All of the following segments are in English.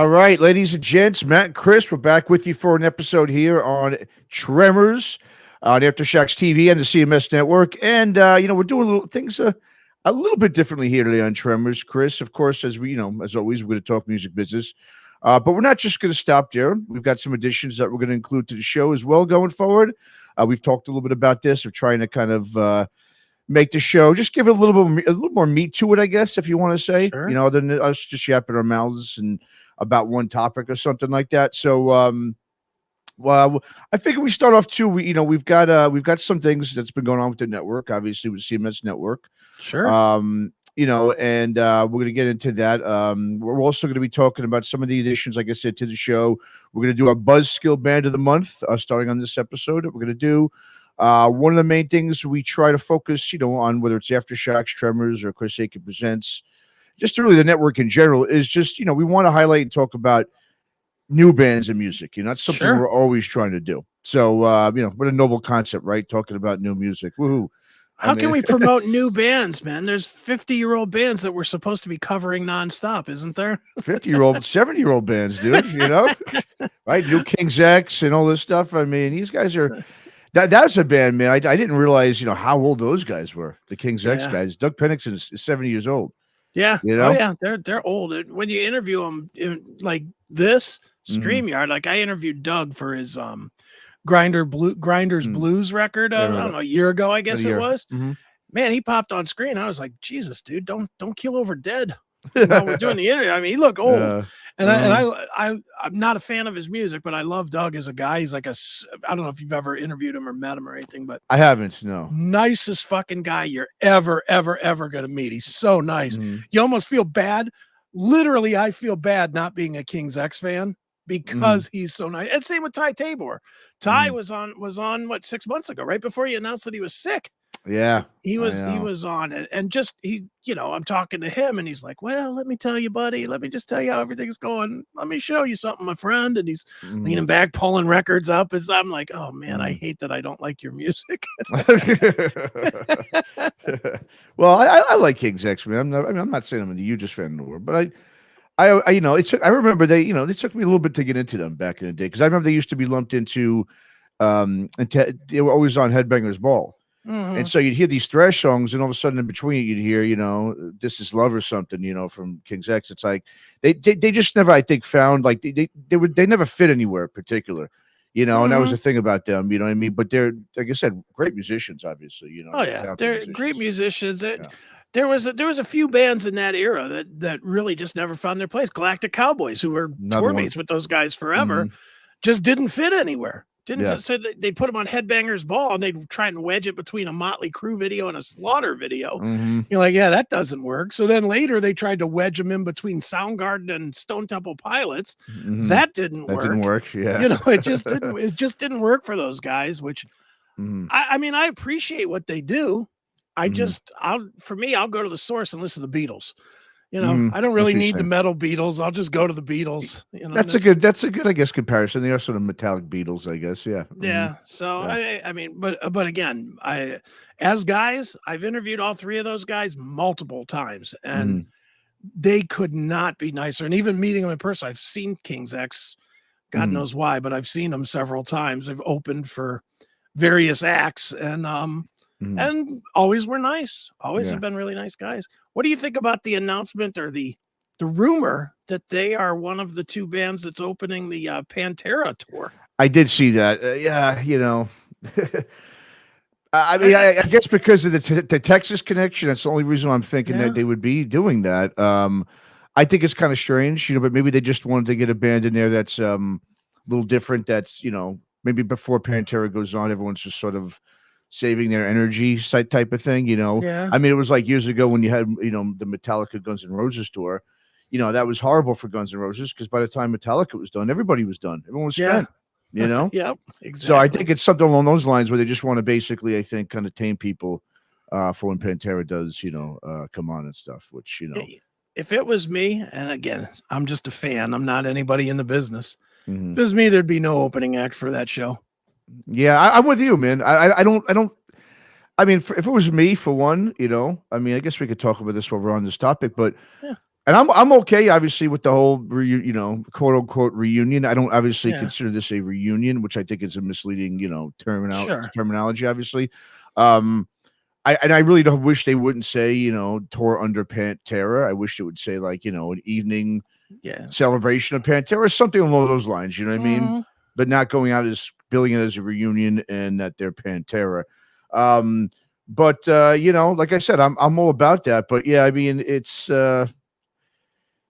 All right, ladies and gents, Matt and Chris, we're back with you for an episode here on Tremors on Aftershocks TV and the CMS Network. And, we're doing little things a little bit differently here today on Tremors. Chris, of course, as as always, we're going to talk music business. But we're not just going to stop there. We've got some additions that we're going to include to the show as well going forward. We've talked a little bit about this, of trying to kind of make the show, just give it a little more meat to it, I guess, if you want to say, Sure. other than us just yapping our mouths and about one topic or something like that. So, well, I figure we start off too. We've got some things that's been going on with the network, obviously with CMS Network. Sure. And we're going to get into that. We're also going to be talking about some of the additions, like I said, to the show. We're going to do our Buzzskill Band of the Month, starting on this episode. We're going to do one of the main things we try to focus, on, whether it's Aftershocks, Tremors, or Chris Aiken Presents, just really the network in general, is just, we want to highlight and talk about new bands and music. That's something Sure. we're always trying to do. So, what a noble concept, right? Talking about new music. Woohoo. How can we promote new bands, man? There's 50-year-old bands that we're supposed to be covering nonstop, isn't there? 50-year-old, 70-year-old bands, dude, right? New King's X and all this stuff. I mean, these guys are, that's a band, man. I didn't realize, how old those guys were. The King's X guys. Doug Pennington is 70 years old. Yeah. Oh yeah. They're old. When you interview them like this StreamYard, like I interviewed Doug for his Grinders Blues record. I don't know, a year ago, I guess it was. Man, he popped on screen. I was like, Jesus, dude, don't kill over dead. While we're doing the interview. I mean, he looked old, and I'm not a fan of his music, but I love Doug as a guy. He's like I don't know if you've ever interviewed him or met him or anything, but I haven't. No, nicest fucking guy you're ever gonna meet. He's so nice. You almost feel bad. Literally, I feel bad not being a King's X fan because he's so nice. And same with Ty Tabor. Ty was on what 6 months ago, right before he announced that he was sick. Yeah, he was on it, and just I'm talking to him, and he's like, "Well, let me tell you, buddy. Let me just tell you how everything's going. Let me show you something, my friend." And he's leaning back, pulling records up. I'm like, "Oh man, I hate that I don't like your music." Well, I like King's X, man. I'm not saying I'm the hugest fan in the world, but I remember they took me a little bit to get into them back in the day, because I remember they used to be lumped into, and they were always on Headbangers Ball. And so you'd hear these thrash songs, and all of a sudden in between you'd hear, This Is Love or something, from King's X. It's like they just never, I think, found like they never fit anywhere in particular, and that was the thing about them, you know what I mean? But they're, like I said, great musicians, obviously, Oh yeah, they're great musicians. There was a few bands in that era that really just never found their place. Galactic Cowboys, who were tour mates with those guys forever, just didn't fit anywhere. So they put them on Headbangers Ball, and they'd try and wedge it between a Motley Crue video and a Slaughter video. You're like, yeah, that doesn't work. So then later they tried to wedge them in between Soundgarden and Stone Temple Pilots. That didn't work. Didn't work. Yeah, it just didn't work for those guys. Which I mean, I appreciate what they do. I'll go to the source and listen to the Beatles. I don't really need the metal Beatles. I'll just go to the Beatles. That's a good, I guess, comparison. They are sort of metallic Beatles, I guess. Yeah. Yeah. So I mean, but again, as guys, I've interviewed all three of those guys multiple times, and they could not be nicer. And even meeting them in person, I've seen King's X, God knows why, but I've seen them several times. They've opened for various acts, and always were nice. Always have been really nice guys. What do you think about the announcement or the rumor that they are one of the two bands that's opening the Pantera tour? I did see that. I mean, I guess because of the Texas connection, that's the only reason I'm thinking that they would be doing that. I think it's kind of strange, but maybe they just wanted to get a band in there that's a little different. That's, maybe before Pantera goes on, everyone's just sort of saving their energy type of thing, Yeah. I mean, it was like years ago when you had, the Metallica Guns N' Roses tour, that was horrible for Guns N' Roses, because by the time Metallica was done, everybody was done. Everyone was spent, Yep, exactly. So I think it's something along those lines where they just want to basically, I think, kind of tame people for when Pantera does, come on and stuff, which, If it was me, and again, I'm just a fan, I'm not anybody in the business. If it was me, there'd be no opening act for that show. Yeah, I'm with you, man. I don't. I mean, if it was me, for one, I mean, I guess we could talk about this while we're on this topic, but And I'm okay, obviously, with the whole quote unquote reunion. I don't obviously Yeah. consider this a reunion, which I think is a misleading, Sure. terminology. Obviously, um, I really don't wish they wouldn't say tour under Pantera. I wish it would say like an evening Yeah. celebration of Pantera or something along those lines. You know what I mean? Mhm. But not going out as billing it as a reunion and that they're Pantera. But like I said, I'm all about that. But yeah, I mean, it's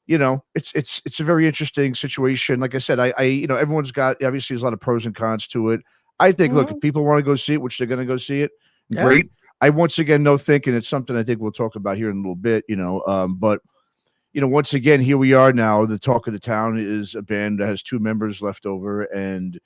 it's a very interesting situation. Like I said, I everyone's got obviously there's a lot of pros and cons to it. I think, look, if Mhm. people want to go see it, which they're going to go see it, Yeah. great. I once again no thinking it's something I think we'll talk about here in a little bit. But once again, here we are now. The talk of the town is a band that has 2 members left over, and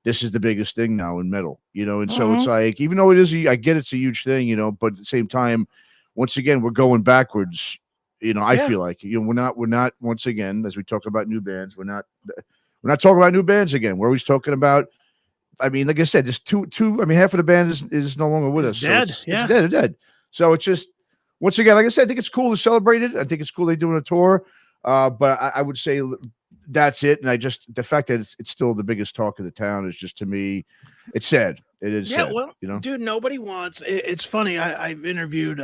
this is the biggest thing now in metal. And so it's Mhm. like, even though I get it's a huge thing, but at the same time, once again, we're going backwards. I Yeah. feel like we're not once again, as we talk about new bands, we're not talking about new bands again. We're always talking about. I mean, like I said, there's two. I mean, half of the band is no longer with It's us, so dead. it's Yeah. dead. So it's just once again, like I said, I think it's cool to celebrate it. I think it's cool they're doing a tour, but I would say that's it. And the fact that it's still the biggest talk of the town is just, to me, it's sad. It is Yeah. sad. Well, dude, nobody wants. It's funny. I've interviewed.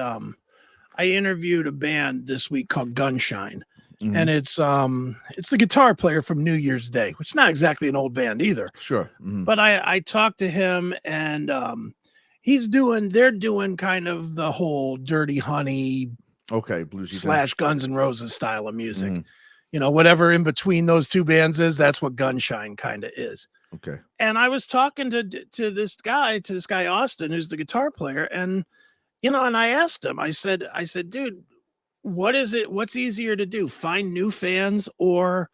I interviewed a band this week called Gunshine. And it's the guitar player from New Year's Day, which is not exactly an old band either. Sure. But I talked to him, and they're doing kind of the whole Dirty Honey Okay, bluesy / Guns N' Roses style of music. Whatever in between those 2 bands is, that's what Gunshine kind of is. Okay. And I was talking to this guy Austin, who's the guitar player, and and I asked him, I said, dude, what is it? What's easier to do? Find new fans or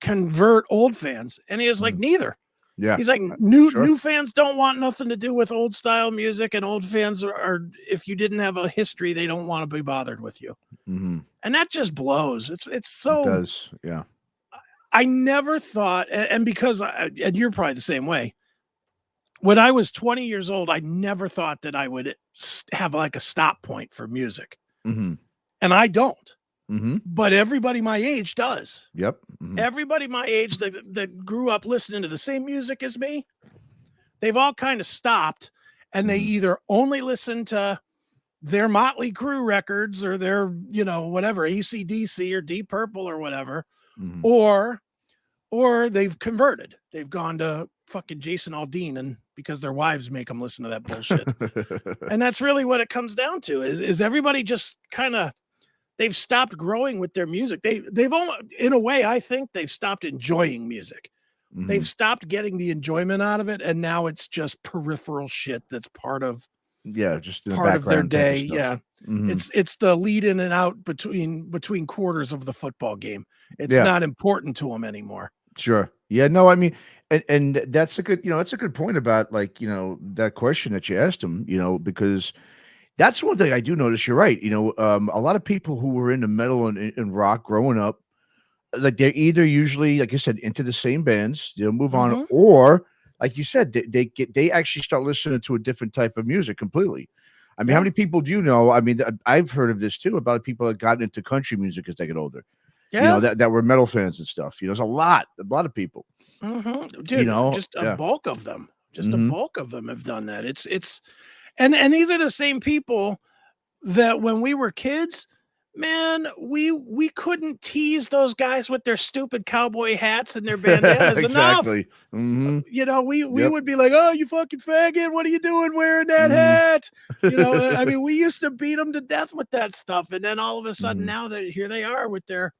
convert old fans? And he was like, neither. Yeah. He's like, new fans don't want nothing to do with old style music, and old fans are if you didn't have a history, they don't want to be bothered with you. And that just blows. It's so. It does. Yeah. I never thought, and because and you're probably the same way. When I was 20 years old, I never thought that I would have like a stop point for music. And I don't. But everybody my age does. Yep. Everybody my age that grew up listening to the same music as me, they've all kind of stopped, and they either only listen to their Motley Crue records or their, whatever, AC/DC or Deep Purple or whatever, or they've converted. They've gone to fucking Jason Aldean, and because their wives make them listen to that bullshit. And that's really what it comes down to is everybody just kind of, they've stopped growing with their music. They've almost, in a way, I think they've stopped enjoying music. They've stopped getting the enjoyment out of it, and now it's just peripheral shit that's part of just part of their day. Yeah. It's the lead in and out between quarters of the football game. It's not important to them anymore. Sure. Yeah. No, I mean, and that's a good, that's a good point about like, that question that you asked him, because that's one thing I do notice. You're right. A lot of people who were into metal and rock growing up, like they're either usually, like I said, into the same bands, they'll move on, or like you said, they actually start listening to a different type of music completely. I mean, how many people do you know? I mean, I've heard of this too, about people that got into country music as they get older. Yeah. That were metal fans and stuff. There's a lot of people. Dude, just a bulk of them. Just a bulk of them have done that. It's and these are the same people that when we were kids, man, we couldn't tease those guys with their stupid cowboy hats and their bandanas exactly. enough. We would be like, "Oh, you fucking faggot, what are you doing wearing that hat?" I mean, we used to beat them to death with that stuff, and then all of a sudden now here they are with their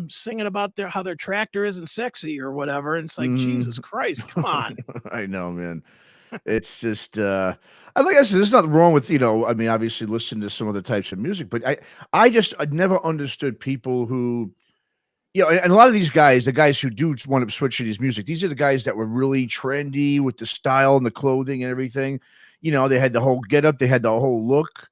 singing about how their tractor isn't sexy or whatever. And it's like, Jesus Christ, come on. I know, man. It's just, like I said, there's nothing wrong with, I mean, obviously listen to some other types of music, but I never understood people who, and a lot of these guys, the guys who do want to switch to these music, these are the guys that were really trendy with the style and the clothing and everything. They had the whole get up, they had the whole look.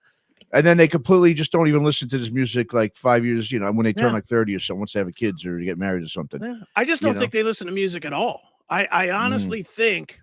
And then they completely just don't even listen to this music like 5 years, when they turn like 30 or so, once they have kids or get married or something. Yeah. I just don't think they listen to music at all. I honestly think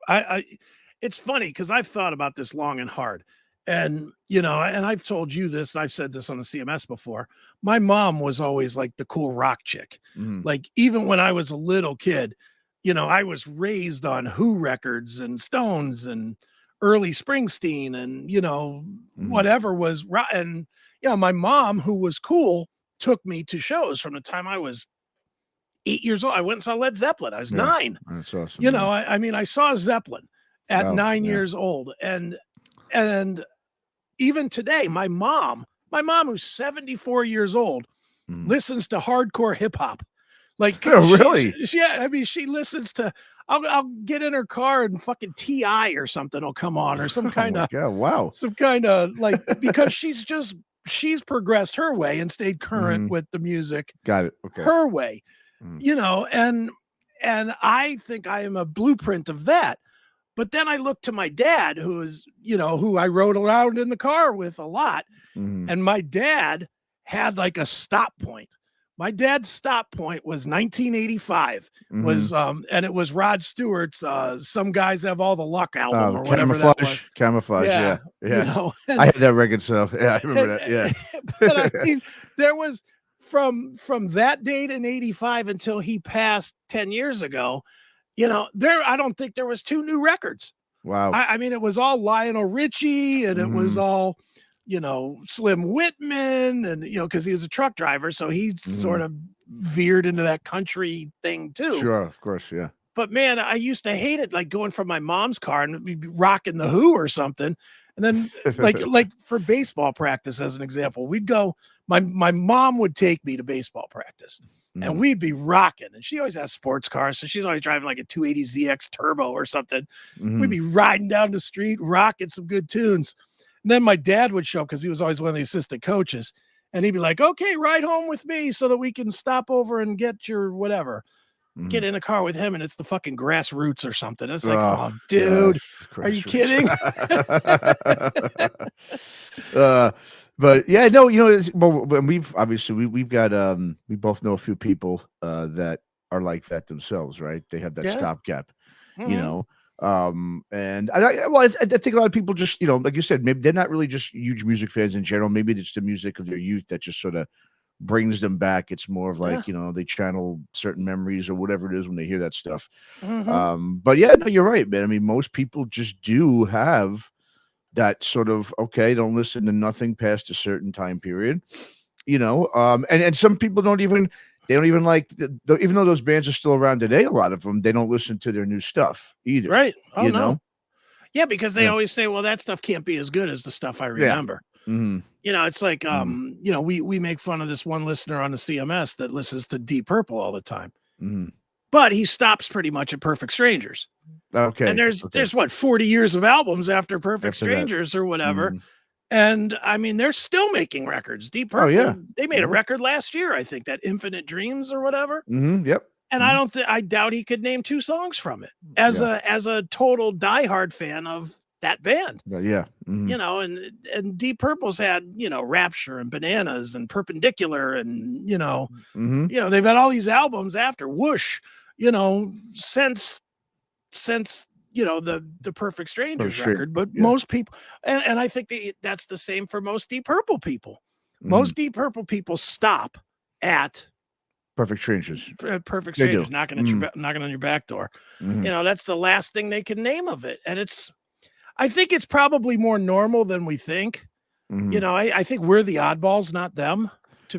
it's funny because I've thought about this long and hard. And, you know, and I've told you this, and I've said this on the CMS before. My mom was always like the cool rock chick. Like, even when I was a little kid, you know, I was raised on Who records and Stones and early Springsteen and, you know, whatever was rock. And, you know, my mom, who was cool, took me to shows from the time I was 8 years old. I went and saw Led Zeppelin. I was 9. That's awesome. You know, I mean, I saw Zeppelin at 9 years old. And even today, my mom, who's 74 years old, listens to hardcore hip hop. Like, really? Yeah, I mean, she listens to. I'll get in her car and fucking T.I. or something will come on, or some kind of some kind of like, because she's progressed her way and stayed current with the music. Got it. Okay. Her way, you know, and I think I am a blueprint of that. But then I look to my dad, who is, you know, who I rode around in the car with a lot. And my dad had like a stop point. My dad's stop point was 1985. Was and it was Rod Stewart's Some Guys Have All the Luck album, or whatever that was. Camouflage, yeah. You know, I had that record, so yeah, I remember that. Yeah. But I mean, there was from that date in 85 until he passed 10 years ago, you know, I don't think there was 2 new records. Wow. I mean, it was all Lionel Richie, and it was all, you know, Slim Whitman, and, you know, because he was a truck driver, so he sort of veered into that country thing too. Sure, of course, yeah. But man, I used to hate it, like going from my mom's car and we'd be rocking the Who or something. And then like for baseball practice, as an example, we'd go, my mom would take me to baseball practice and we'd be rocking. And she always has sports cars, so she's always driving like a 280ZX Turbo or something. We'd be riding down the street, rocking some good tunes. And then my dad would show up, because he was always one of the assistant coaches. And he'd be like, okay, ride home with me so that we can stop over and get your whatever. Get in a car with him, and it's the fucking Grassroots or something. It's like, oh, dude, are you kidding? But yeah, no, you know, well, we've obviously we've got we both know a few people that are like that themselves, right? They have that stopgap, you know. And I think a lot of people just, you know, like you said, maybe they're not really just huge music fans in general. Maybe it's the music of their youth that just sort of brings them back. It's more of like, you know, they channel certain memories or whatever it is when they hear that stuff. But yeah, no, you're right, man. I mean, most people just do have that sort of, okay, don't listen to nothing past a certain time period, you know. And some people don't even like even though those bands are still around today, a lot of them, they don't listen to their new stuff either, right? Oh, you no. know? Yeah, because they always say, well, that stuff can't be as good as the stuff I remember. You know, it's like, you know, we make fun of this one listener on the CMS that listens to Deep Purple all the time, but he stops pretty much at Perfect Strangers. Okay. And there's what, 40 years of albums after Perfect Strangers or whatever. And I mean, they're still making records. Deep Purple, they made a record last year, I think, that Infinite Dreams or whatever. Yep. And I doubt he could name 2 songs from it as a total diehard fan of that band. You know, and Deep Purple's had, you know, Rapture and Bananas and Perpendicular, and, you know, they've had all these albums after Whoosh, you know, since you know, the Perfect Strangers record. But most people, and I think that's the same for most Deep Purple people. Most Deep Purple people stop at Perfect Strangers. Perfect Strangers, knocking on your back door. You know, that's the last thing they can name of it. And I think it's probably more normal than we think. You know, I think we're the oddballs, not them.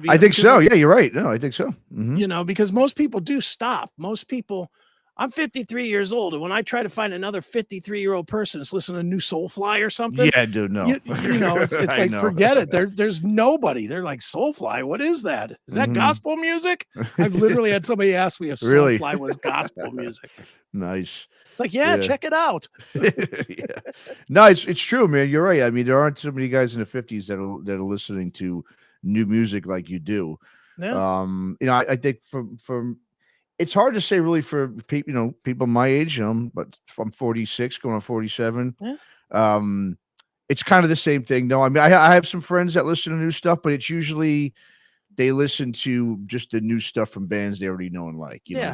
I think so. Yeah, you're right. No, I think so. You know, because most people do stop. Most people, I'm 53 years old, and when I try to find another 53-year-old person that's listening to New Soulfly or something, yeah, dude, no, you know, it's like, forget it. There's nobody. They're like, Soulfly, what is that? Is that gospel music? I've literally had somebody ask me if Soulfly was gospel music. Nice. It's like, yeah, check it out. No, it's true, man. You're right. I mean, there aren't so many guys in the 50s that are listening to new music like you do. Yeah. You know, I think from it's hard to say really for people, you know, people my age, but I'm 46 going on 47. Yeah. It's kind of the same thing. No, I mean, I have some friends that listen to new stuff, but it's usually they listen to just the new stuff from bands they already know and like. You know,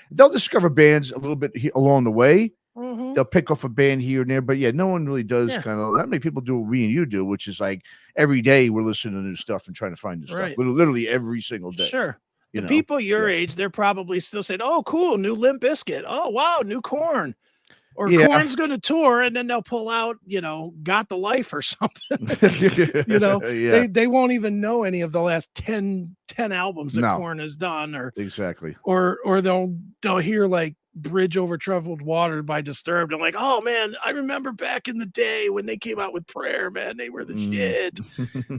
they'll discover bands a little bit along the way, Mhm. they'll pick off a band here and there, but yeah, no one really does Yeah. kind of. Not many people do what we and you do, which is like every day we're listening to new stuff and trying to find new stuff. Right. Literally every single day. Sure. You The know. people your Yeah. age, they're probably still saying, "Oh, cool, new Limp Bizkit. Oh, wow, new Corn." Or Yeah. Corn's gonna tour, and then they'll pull out, Got the Life or something. Yeah. They won't even know any of the last 10 albums that No. Corn has done, Exactly. or they'll hear like Bridge Over Troubled Water by Disturbed. I'm like, oh man, I remember back in the day when they came out with Prayer, man, they were the shit.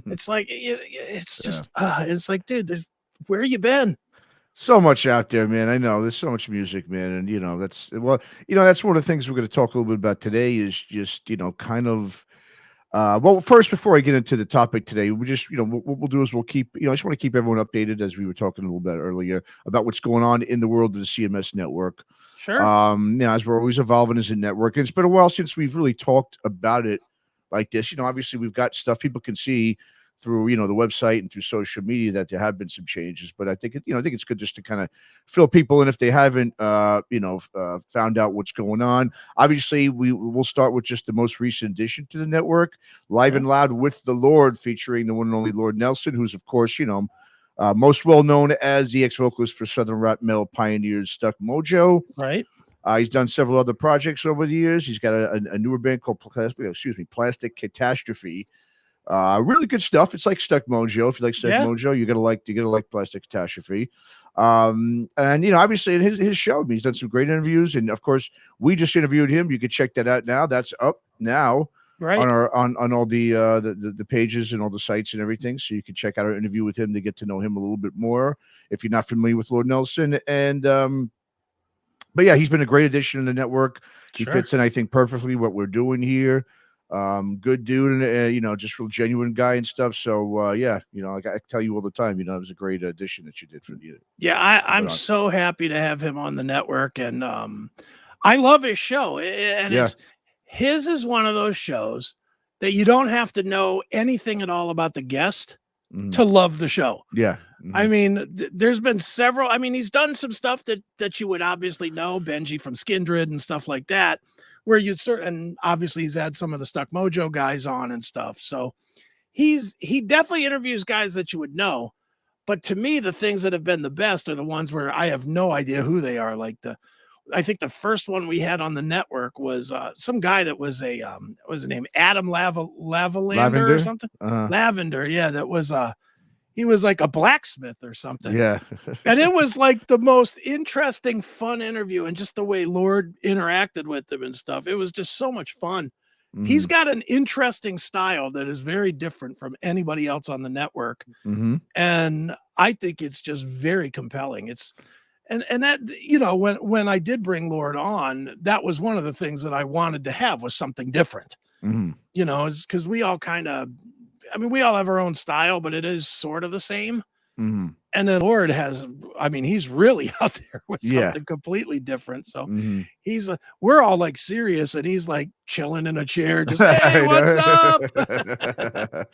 It's like it's just it's like, dude, where you been? So much out there, man. I know there's so much music, man, and that's that's one of the things we're going to talk a little bit about today is just kind of. Well, first, before I get into the topic today, we just, what we'll do is we'll keep, I just want to keep everyone updated as we were talking a little bit earlier about what's going on in the world of the CMS network. Sure. As we're always evolving as a network, and it's been a while since we've really talked about it like this. Obviously we've got stuff people can see through, the website and through social media that there have been some changes, but I think I think it's good just to kind of fill people in if they haven't, found out what's going on. Obviously, we'll start with just the most recent addition to the network, Live and Loud with the Lord, featuring the one and only Lord Nelson, who's of course, most well known as the ex-vocalist for Southern rap metal pioneers Stuck Mojo. Right. He's done several other projects over the years. He's got a newer band called Plastic Catastrophe. Really good stuff. It's like Stuck Mojo. If you like Stuck Mojo, you're gonna like Plastic Catastrophe. And obviously in his show, he's done some great interviews, and of course, we just interviewed him. You can check that out now. That's up now, right, on our on all the pages and all the sites and everything. So you can check out our interview with him to get to know him a little bit more if you're not familiar with Lord Nelson. And but yeah, he's been a great addition to the network. He fits in, I think, perfectly what we're doing here. Good dude, and just real genuine guy and stuff. So I tell you all the time, it was a great addition that you did for the. Yeah, I'm so happy to have him on the network, and I love his show. And his is one of those shows that you don't have to know anything at all about the guest to love the show. Yeah. I mean, there's been several. I mean, he's done some stuff that you would obviously know, Benji from Skindred and stuff like that, where and obviously he's had some of the Stuck Mojo guys on and stuff. So he definitely interviews guys that you would know. But to me, the things that have been the best are the ones where I have no idea who they are. Like I think the first one we had on the network was some guy that was what was his name? Adam Lavender or something. Lavender. Yeah. That was he was like a blacksmith or something. Yeah. And it was like the most interesting, fun interview, and just the way Lord interacted with them and stuff. It was just so much fun. He's got an interesting style that is very different from anybody else on the network. And I think it's just very compelling. And that, when I did bring Lord on, that was one of the things that I wanted to have, was something different. It's because we all we all have our own style, but it is sort of the same. And then Lord he's really out there with something completely different. So we're all like serious, and he's like chilling in a chair, just, hey, what's up?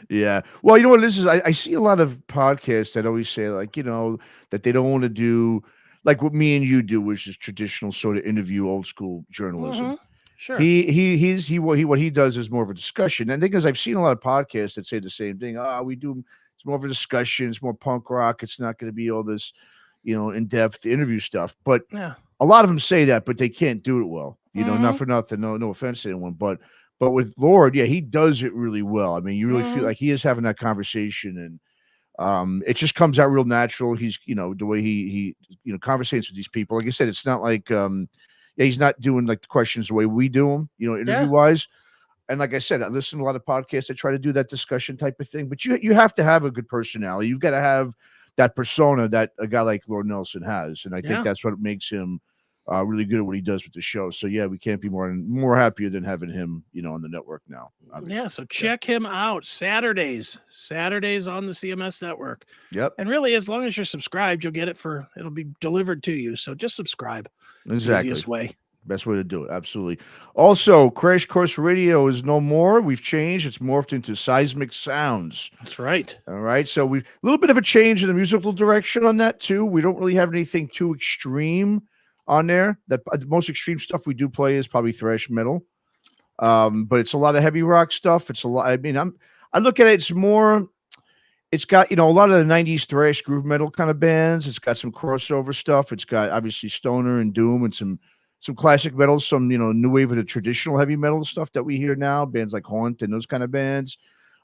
Yeah. Well, you know what this is? I see a lot of podcasts that always say, like, that they don't want to do like what me and you do, which is traditional sort of interview, old school journalism. Sure. What he does is more of a discussion. And the thing is, I've seen a lot of podcasts that say the same thing. It's more of a discussion. It's more punk rock. It's not going to be all this, in-depth interview stuff. But a lot of them say that, but they can't do it well. Not for nothing. No offense to anyone, but with Lord, he does it really well. I mean, you really feel like he is having that conversation, and it just comes out real natural. He's, the way he conversates with these people. Like I said, it's not like he's not doing like the questions the way we do them, interview wise. And like I said, I listen to a lot of podcasts that try to do that discussion type of thing, but you have to have a good personality. You've got to have that persona that a guy like Lord Nelson has. And I think that's what makes him really good at what he does with the show. So we can't be more happier than having him, on the network now. Obviously. Yeah. So check him out Saturdays on the CMS network. Yep. And really, as long as you're subscribed, you'll get it'll be delivered to you. So just subscribe. Exactly. Easiest way. Best way to do it. Absolutely. Also, Crash Course Radio is no more. We've changed. It's morphed into Seismic Sounds. That's right. All right. So we've a little bit of a change in the musical direction on that too. We don't really have anything too extreme on there. That the most extreme stuff we do play is probably thrash metal. But it's a lot of heavy rock stuff. It's a lot. I mean, I look at it. It's more. It's got, a lot of the 90s thrash groove metal kind of bands. It's got some crossover stuff. It's got obviously stoner and doom and some classic metal, some, new wave of the traditional heavy metal stuff that we hear now, bands like Haunt and those kind of bands.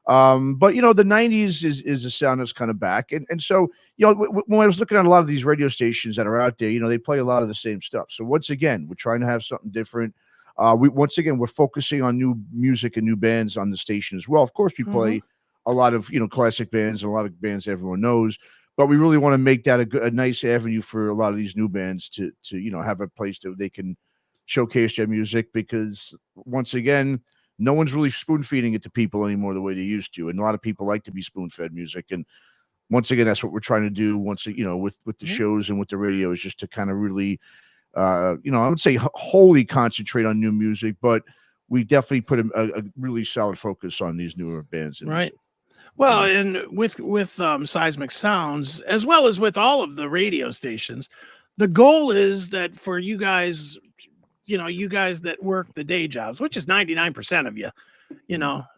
But the 90s is a sound that's kind of back. And so, when I was looking at a lot of these radio stations that are out there, they play a lot of the same stuff. So once again, we're trying to have something different. We're focusing on new music and new bands on the station as well. Of course, we play a lot of classic bands and a lot of bands everyone knows, but we really want to make that a nice avenue for a lot of these new bands to have a place that they can showcase their music, because once again, no one's really spoon feeding it to people anymore the way they used to, and a lot of people like to be spoon fed music. And once again, that's what we're trying to do with the shows and with the radio, is just to kind of really I would say wholly concentrate on new music, but we definitely put a really solid focus on these newer bands. Right. Well, and with Seismic Sounds, as well as with all of the radio stations, the goal is that for you guys, you guys that work the day jobs, which is 99% of you,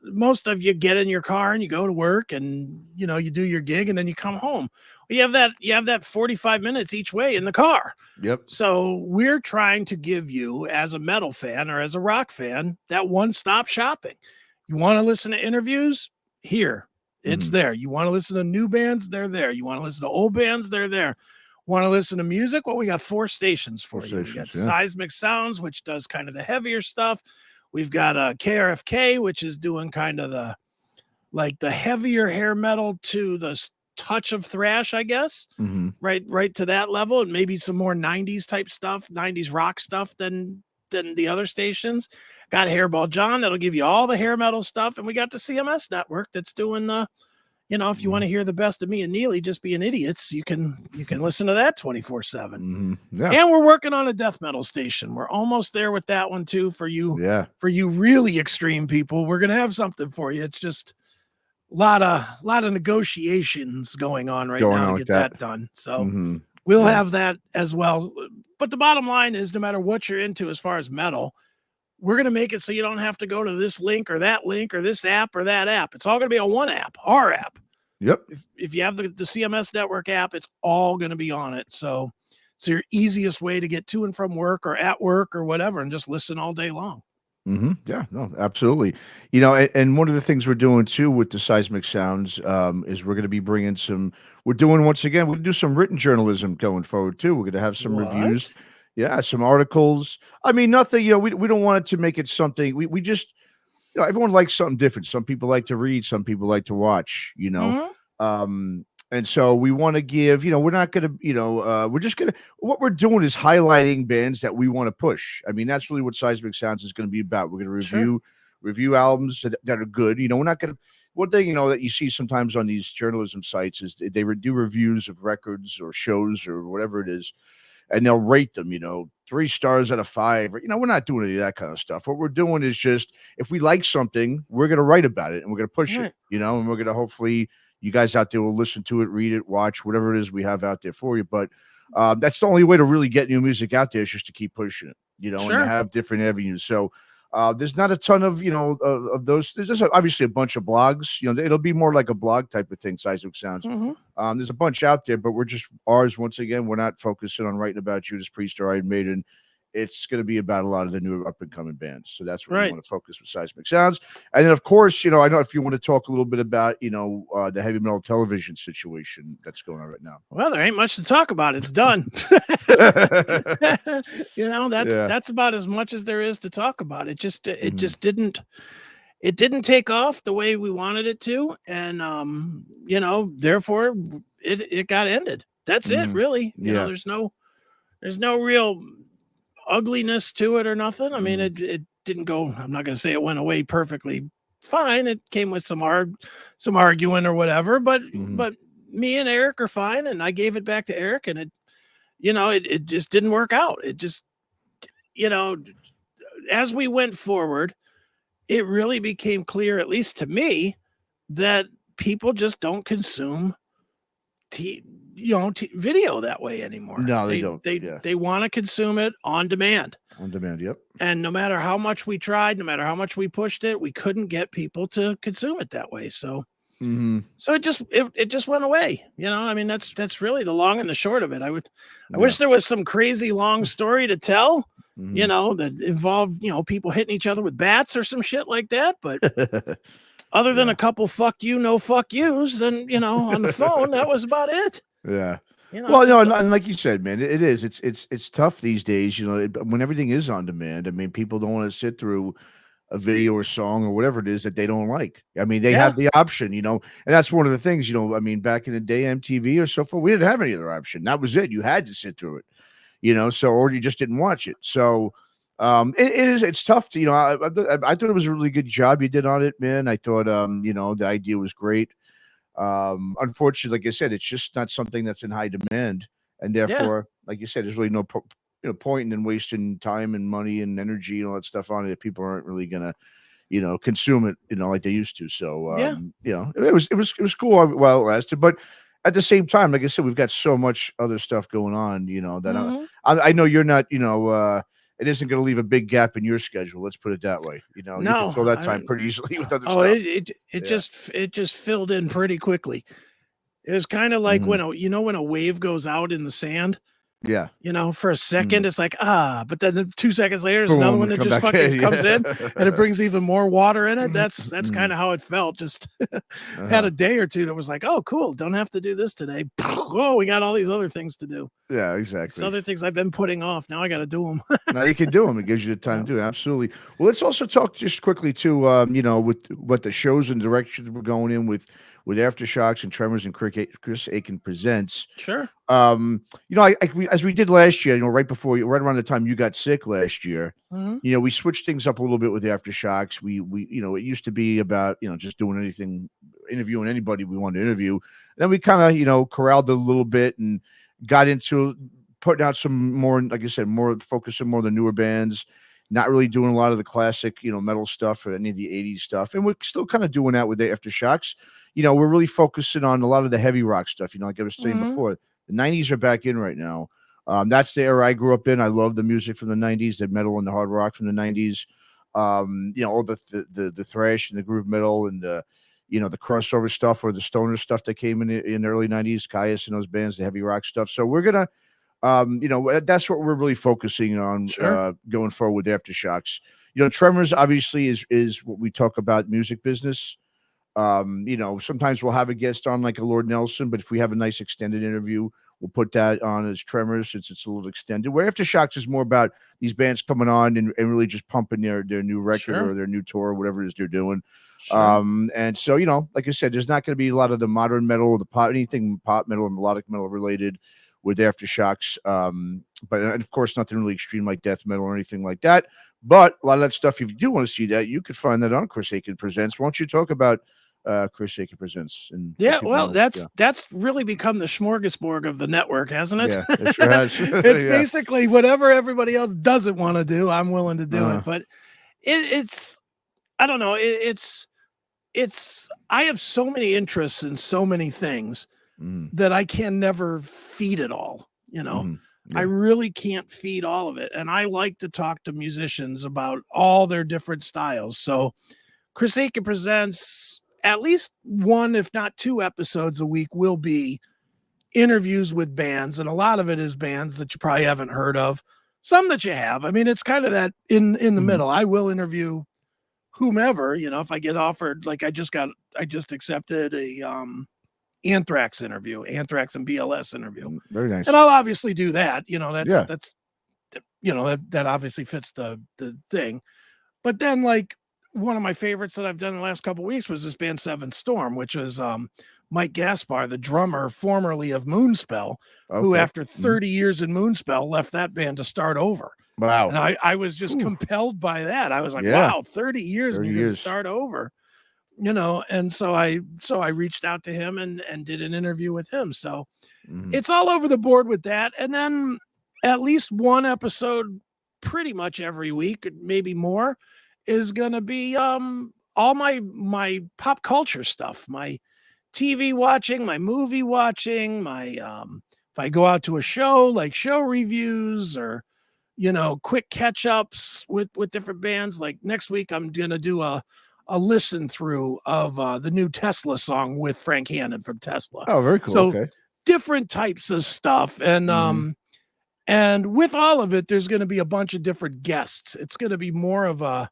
most of you get in your car and you go to work and, you do your gig and then you come home. You have that 45 minutes each way in the car. Yep. So we're trying to give you, as a metal fan or as a rock fan, that one-stop shopping. You want to listen to interviews? Here. It's there. You want to listen to new bands? They're there. You want to listen to old bands? They're there. Want to listen to music? Well, we got 4 stations for you. We got Seismic Sounds, which does kind of the heavier stuff. We've got KRFK, which is doing kind of the heavier hair metal to the touch of thrash, I guess. Right to that level, and maybe some more 90s type stuff, 90s rock stuff than the other stations. Got Hairball John, that'll give you all the hair metal stuff, and we got the CMS Network that's doing the, if you want to hear the best of me and Neely just being idiots, you can listen to that 24/7. Yeah. And we're working on a death metal station. We're almost there with that one too. For you really extreme people, we're gonna have something for you. It's just a lot of negotiations going on right now to get that done. So we'll have that as well. But the bottom line is, no matter what you're into as far as metal, we're going to make it so you don't have to go to this link or this app or that app. It's all going to be on one app, our app. Yep. If you have the CMS Network app, it's all going to be on it. So it's your easiest way to get to and from work or at work or whatever, and just listen all day long. Yeah, no, absolutely. And one of the things we're doing too with the Seismic Sounds is we're going to be bringing we're going to do some written journalism going forward too. We're going to have some reviews. Yeah, some articles. I mean, nothing, we don't want it to make it something. We just, everyone likes something different. Some people like to read, some people like to watch, and so we want to give, we're not going to, we're just going to, what we're doing is highlighting bands that we want to push. I mean, that's really what Seismic Sounds is going to be about. We're going to review albums that are good. We're not going to, one thing, that you see sometimes on these journalism sites is they do reviews of records or shows or whatever it is, and they'll rate them, 3 stars out of 5. We're not doing any of that kind of stuff. What we're doing is just, if we like something, we're going to write about it and we're going to push it, and we're going to, hopefully you guys out there will listen to it, read it, watch, whatever it is we have out there for you. But that's the only way to really get new music out there, is just to keep pushing it, and to have different avenues. So there's not a ton of, of those. There's just obviously a bunch of blogs, it'll be more like a blog type of thing, Seismic Sounds. There's a bunch out there, but we're just once again, we're not focusing on writing about Judas Priest or Iron Maiden. It's going to be about a lot of the new up and coming bands. So that's where we want to focus with Seismic Sounds. And then, of course, I know if you want to talk a little bit about, the heavy metal television situation that's going on right now. Well, there ain't much to talk about. It's done. That's about as much as there is to talk about. It just didn't take off the way we wanted it to. And, therefore it got ended. That's it, really. There's no real ugliness to it or nothing. I mean, it didn't go, I'm not going to say it went away perfectly fine. It came with some arguing or whatever, but me and Eric are fine. And I gave it back to Eric, and it just didn't work out. It just, as we went forward, it really became clear, at least to me, that people just don't consume video that way anymore. No, they don't. They want to consume it on demand. On demand, yep. And no matter how much we tried, no matter how much we pushed it, we couldn't get people to consume it that way. So, so it just went away. I mean, that's really the long and the short of it. I wish there was some crazy long story to tell, that involved, people hitting each other with bats or some shit like that. But other than a couple fuck you, no fuck yous, then, on the phone, that was about it. Yeah. Well, no, and like you said, man, it is. It's tough these days, when everything is on demand. I mean, people don't want to sit through a video or song or whatever it is that they don't like. I mean, they have the option, and that's one of the things, I mean, back in the day, MTV or so forth, we didn't have any other option. That was it. You had to sit through it, so, or you just didn't watch it. So, it's tough to, I thought it was a really good job you did on it, man. I thought, the idea was great. Unfortunately, like I said, it's just not something that's in high demand, and therefore, like you said, there's really no point in wasting time and money and energy and all that stuff on it if people aren't really gonna, consume it, like they used to. So, it was cool while it lasted, but at the same time, like I said, we've got so much other stuff going on, that I know you're not, it isn't going to leave a big gap in your schedule. Let's put it that way. You can fill that time pretty easily with other stuff. It just filled in pretty quickly. It was kind of like when a wave goes out in the sand. Yeah. For a second, it's like, but then 2 seconds later, there's another one that just fucking comes in and it brings even more water in it. That's kind of how it felt. Just had a day or two that was like, oh, cool. Don't have to do this today. Oh, we got all these other things to do. Yeah, exactly. These other things I've been putting off. Now I got to do them. Now you can do them. It gives you the time to do it. Absolutely. Well, let's also talk just quickly too, with what the shows and directions we're going in with Aftershocks and Tremors and Chris Aiken Presents. Sure. As we did last year, right around the time you got sick last year, we switched things up a little bit with Aftershocks. We it used to be about, just doing anything, interviewing anybody we wanted to interview. Then we kind of, corralled it a little bit and got into putting out some more, like I said, more focusing more on the newer bands, not really doing a lot of the classic, metal stuff or any of the 80s stuff. And we're still kind of doing that with the Aftershocks. We're really focusing on a lot of the heavy rock stuff, like I was saying before. The 90s are back in right now. That's the era I grew up in. I love the music from the 90s, the metal and the hard rock from the 90s. All the thrash and the groove metal and the crossover stuff or the stoner stuff that came in the early 90s, Caius and those bands, the heavy rock stuff. So we're going to, that's what we're really focusing on going forward with Aftershocks. Tremors obviously is what we talk about, music business. Sometimes we'll have a guest on like a Lord Nelson, but if we have a nice extended interview, we'll put that on as Tremors since it's a little extended. Where Aftershocks is more about these bands coming on and really just pumping their new record or their new tour or whatever it is they're doing. And so, like I said, there's not going to be a lot of the modern metal or anything pop metal and melodic metal related with Aftershocks. But of course, nothing really extreme like death metal or anything like that. But a lot of that stuff, if you do want to see that, you could find that on Chris Aiken Presents. Why don't you talk about Chris Aiken Presents? And that's really become the smorgasbord of the network, hasn't it? Yeah, it sure has. It's basically whatever everybody else doesn't want to do, I'm willing to do it. But it's I don't know. It's I have so many interests in so many things that I can never feed it all. I really can't feed all of it. And I like to talk to musicians about all their different styles. So Chris Aiken Presents, at least one, if not 2 episodes a week will be interviews with bands. And a lot of it is bands that you probably haven't heard of. Some that you have. I mean, it's kind of that in the middle. I will interview whomever, if I get offered, like I just accepted a Anthrax and BLS interview. Very nice. And I'll obviously do that. That's that obviously fits the thing. But then like one of my favorites that I've done in the last couple of weeks was this band Seventh Storm, which is Mike Gaspar, the drummer formerly of Moonspell, who after 30 years in Moonspell left that band to start over. Wow. And I was just compelled by that. I was like, wow, 30 years and you're going to start over. And so I reached out to him and did an interview with him. So it's all over the board with that. And then at least one episode pretty much every week, maybe more, is going to be all my pop culture stuff, my TV watching, my movie watching, my if I go out to a show, like show reviews or quick catch-ups with different bands. Like next week I'm gonna do a listen through of the new Tesla song with Frank Hannon from Tesla. Oh, very cool. So okay. different types of stuff. And with all of it, there's gonna be a bunch of different guests. It's gonna be more of a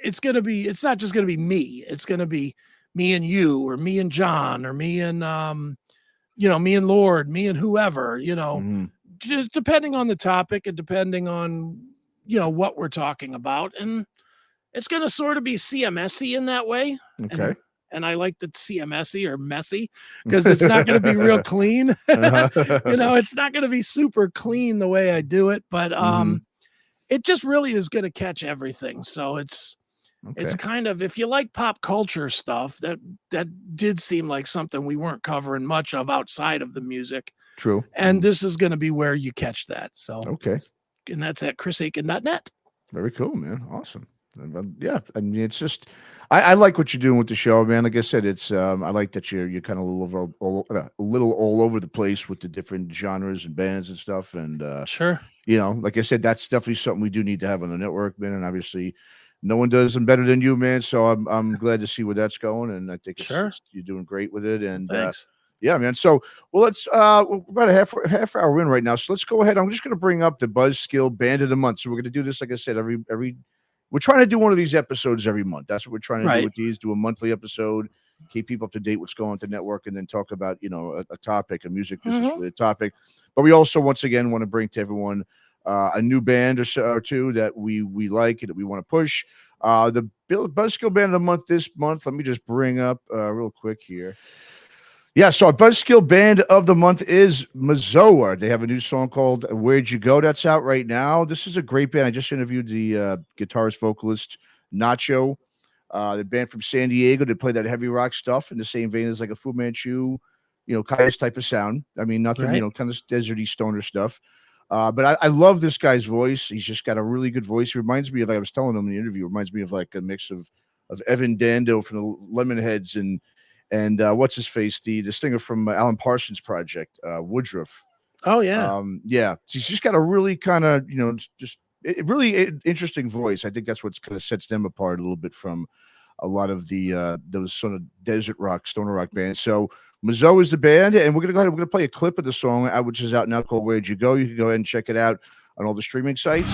it's not just gonna be me. It's gonna be me and you, or me and John, or me and me and Lord, me and whoever, just depending on the topic and depending on what we're talking about. And it's going to sort of be CMS-y in that way. Okay. And I like the CMS-y or messy because it's not going to be real clean. It's not going to be super clean the way I do it, but it just really is going to catch everything. So it's kind of, if you like pop culture stuff, that did seem like something we weren't covering much of outside of the music. True. And this is going to be where you catch that. So, okay. And that's at chrisaiken.net. Very cool, man. Awesome. Yeah. I mean, it's just, I like what you're doing with the show, man. Like I said, it's, I like that you're kind of a little all over the place with the different genres and bands and stuff. And, sure. Like I said, that's definitely something we do need to have on the network, man. And obviously no one does them better than you, man. So I'm glad to see where that's going. And I think you're doing great with it. And, thanks. Yeah, man. So, well, let's we're about a half hour in right now. So let's go ahead. I'm just going to bring up the Buzzskill Band of the Month. So we're going to do this, like I said, every we're trying to do one of these episodes every month. That's what we're trying to do with these. Do a monthly episode, keep people up to date what's going on with the network, and then talk about a topic, a music business related topic. But we also, once again, want to bring to everyone a new band or two that we like and that we want to push. The Buzzskill Band of the Month this month. Let me just bring up real quick here. Yeah, so our Buzzskill Band of the Month is MEZZOA. They have a new song called Where'd You Go? That's out right now. This is a great band. I just interviewed the guitarist, vocalist, Nacho, the band from San Diego. They play that heavy rock stuff in the same vein as like a Fu Manchu, Kaius type of sound. I mean, nothing, kind of deserty stoner stuff. But I love this guy's voice. He's just got a really good voice. He reminds me of, like I was telling him in the interview, reminds me of like a mix of Evan Dando from the Lemonheads and what's his face, the singer from Alan Parsons Project, Woodruff. Oh yeah, yeah. He's just got a really kind of really interesting voice. I think that's what kind of sets them apart a little bit from a lot of the those sort of desert rock, stoner rock bands. So MEZZOA is the band, and we're gonna play a clip of the song, which is out now, called "Where'd You Go." You can go ahead and check it out on all the streaming sites.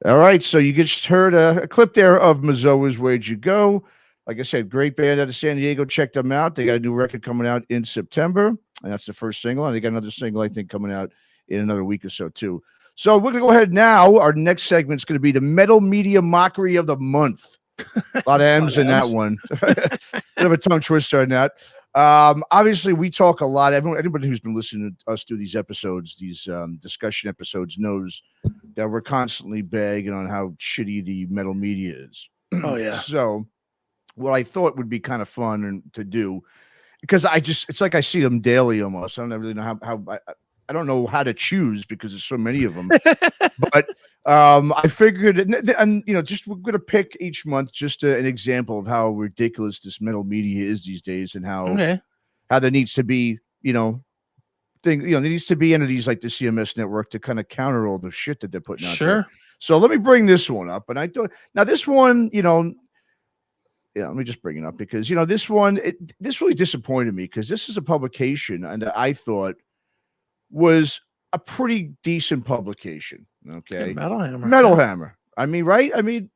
All right, so you just heard a clip there of MEZZOA's Where'd You Go? Like I said, great band out of San Diego. Check them out. They got a new record coming out in September, and that's the first single. And they got another single, I think, coming out in another week or so, too. So we're going to go ahead now. Our next segment is going to be the Metal Media Mockery of the Month. A lot of M's in that one. Bit of a tongue twister on that. Obviously, we talk a lot. Anybody who's been listening to us do these episodes, these discussion episodes, knows that we're constantly bagging on how shitty the metal media is. Oh yeah. So, what I thought would be kind of fun to do, because it's like I see them daily almost. I don't really know how I don't know how to choose because there's so many of them. But I figured, and just we're going to pick each month just an example of how ridiculous this metal media is these days, and how there needs to be, there needs to be entities like the CMS Network to kind of counter all the shit that they're putting out there. So let me bring this one up, and I thought, now this one, let me just bring it up because this one, this really disappointed me because this is a publication and I thought was a pretty decent publication. Okay, Metal Hammer. Metal Hammer. I mean, right? I mean,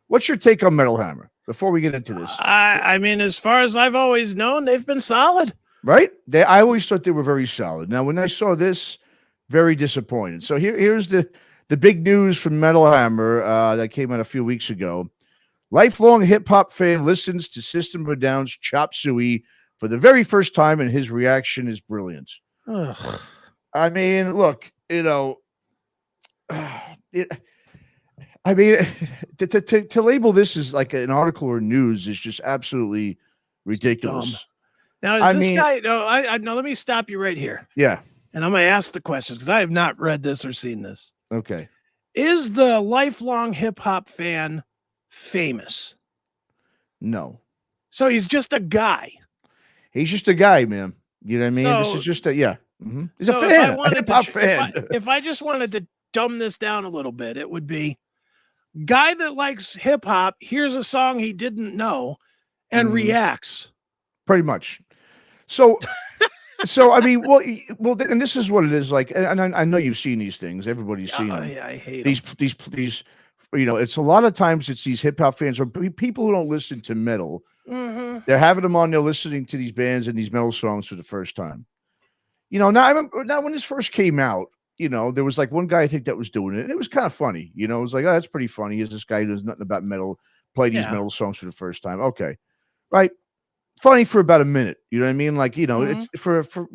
what's your take on Metal Hammer before we get into this? I mean, as far as I've always known, they've been solid. Right? I always thought they were very solid. Now, when I saw this, very disappointed. So here's the big news from Metal Hammer that came out a few weeks ago. Lifelong hip hop fan listens to System of a Down's Chop Suey for the very first time, and his reaction is brilliant. Ugh. I mean, look, I mean, to label this as like an article or news is just absolutely ridiculous. Dumb. Now, is this guy? No, let me stop you right here. Yeah. And I'm going to ask the questions because I have not read this or seen this. Okay. Is the lifelong hip hop fan famous? No. So he's just a guy. He's just a guy, man. You know what I mean? This is just He's a fan, a hip hop fan. If I just wanted to dumb this down a little bit, it would be guy that likes hip hop, hears a song he didn't know and reacts. Pretty much. So I mean, well, and this is what it is like. And I know you've seen these things. Everybody's seen them. Yeah, I hate these. It's a lot of times it's these hip hop fans or people who don't listen to metal. Mm-hmm. They're having them on there listening to these bands and these metal songs for the first time. Now I remember when this first came out, there was like one guy I think that was doing it, and it was kind of funny. It was like, oh, that's pretty funny. Is this guy who knows nothing about metal play these metal songs for the first time? Okay, right. Funny for about a minute. You know what I mean? Like, it's for it's a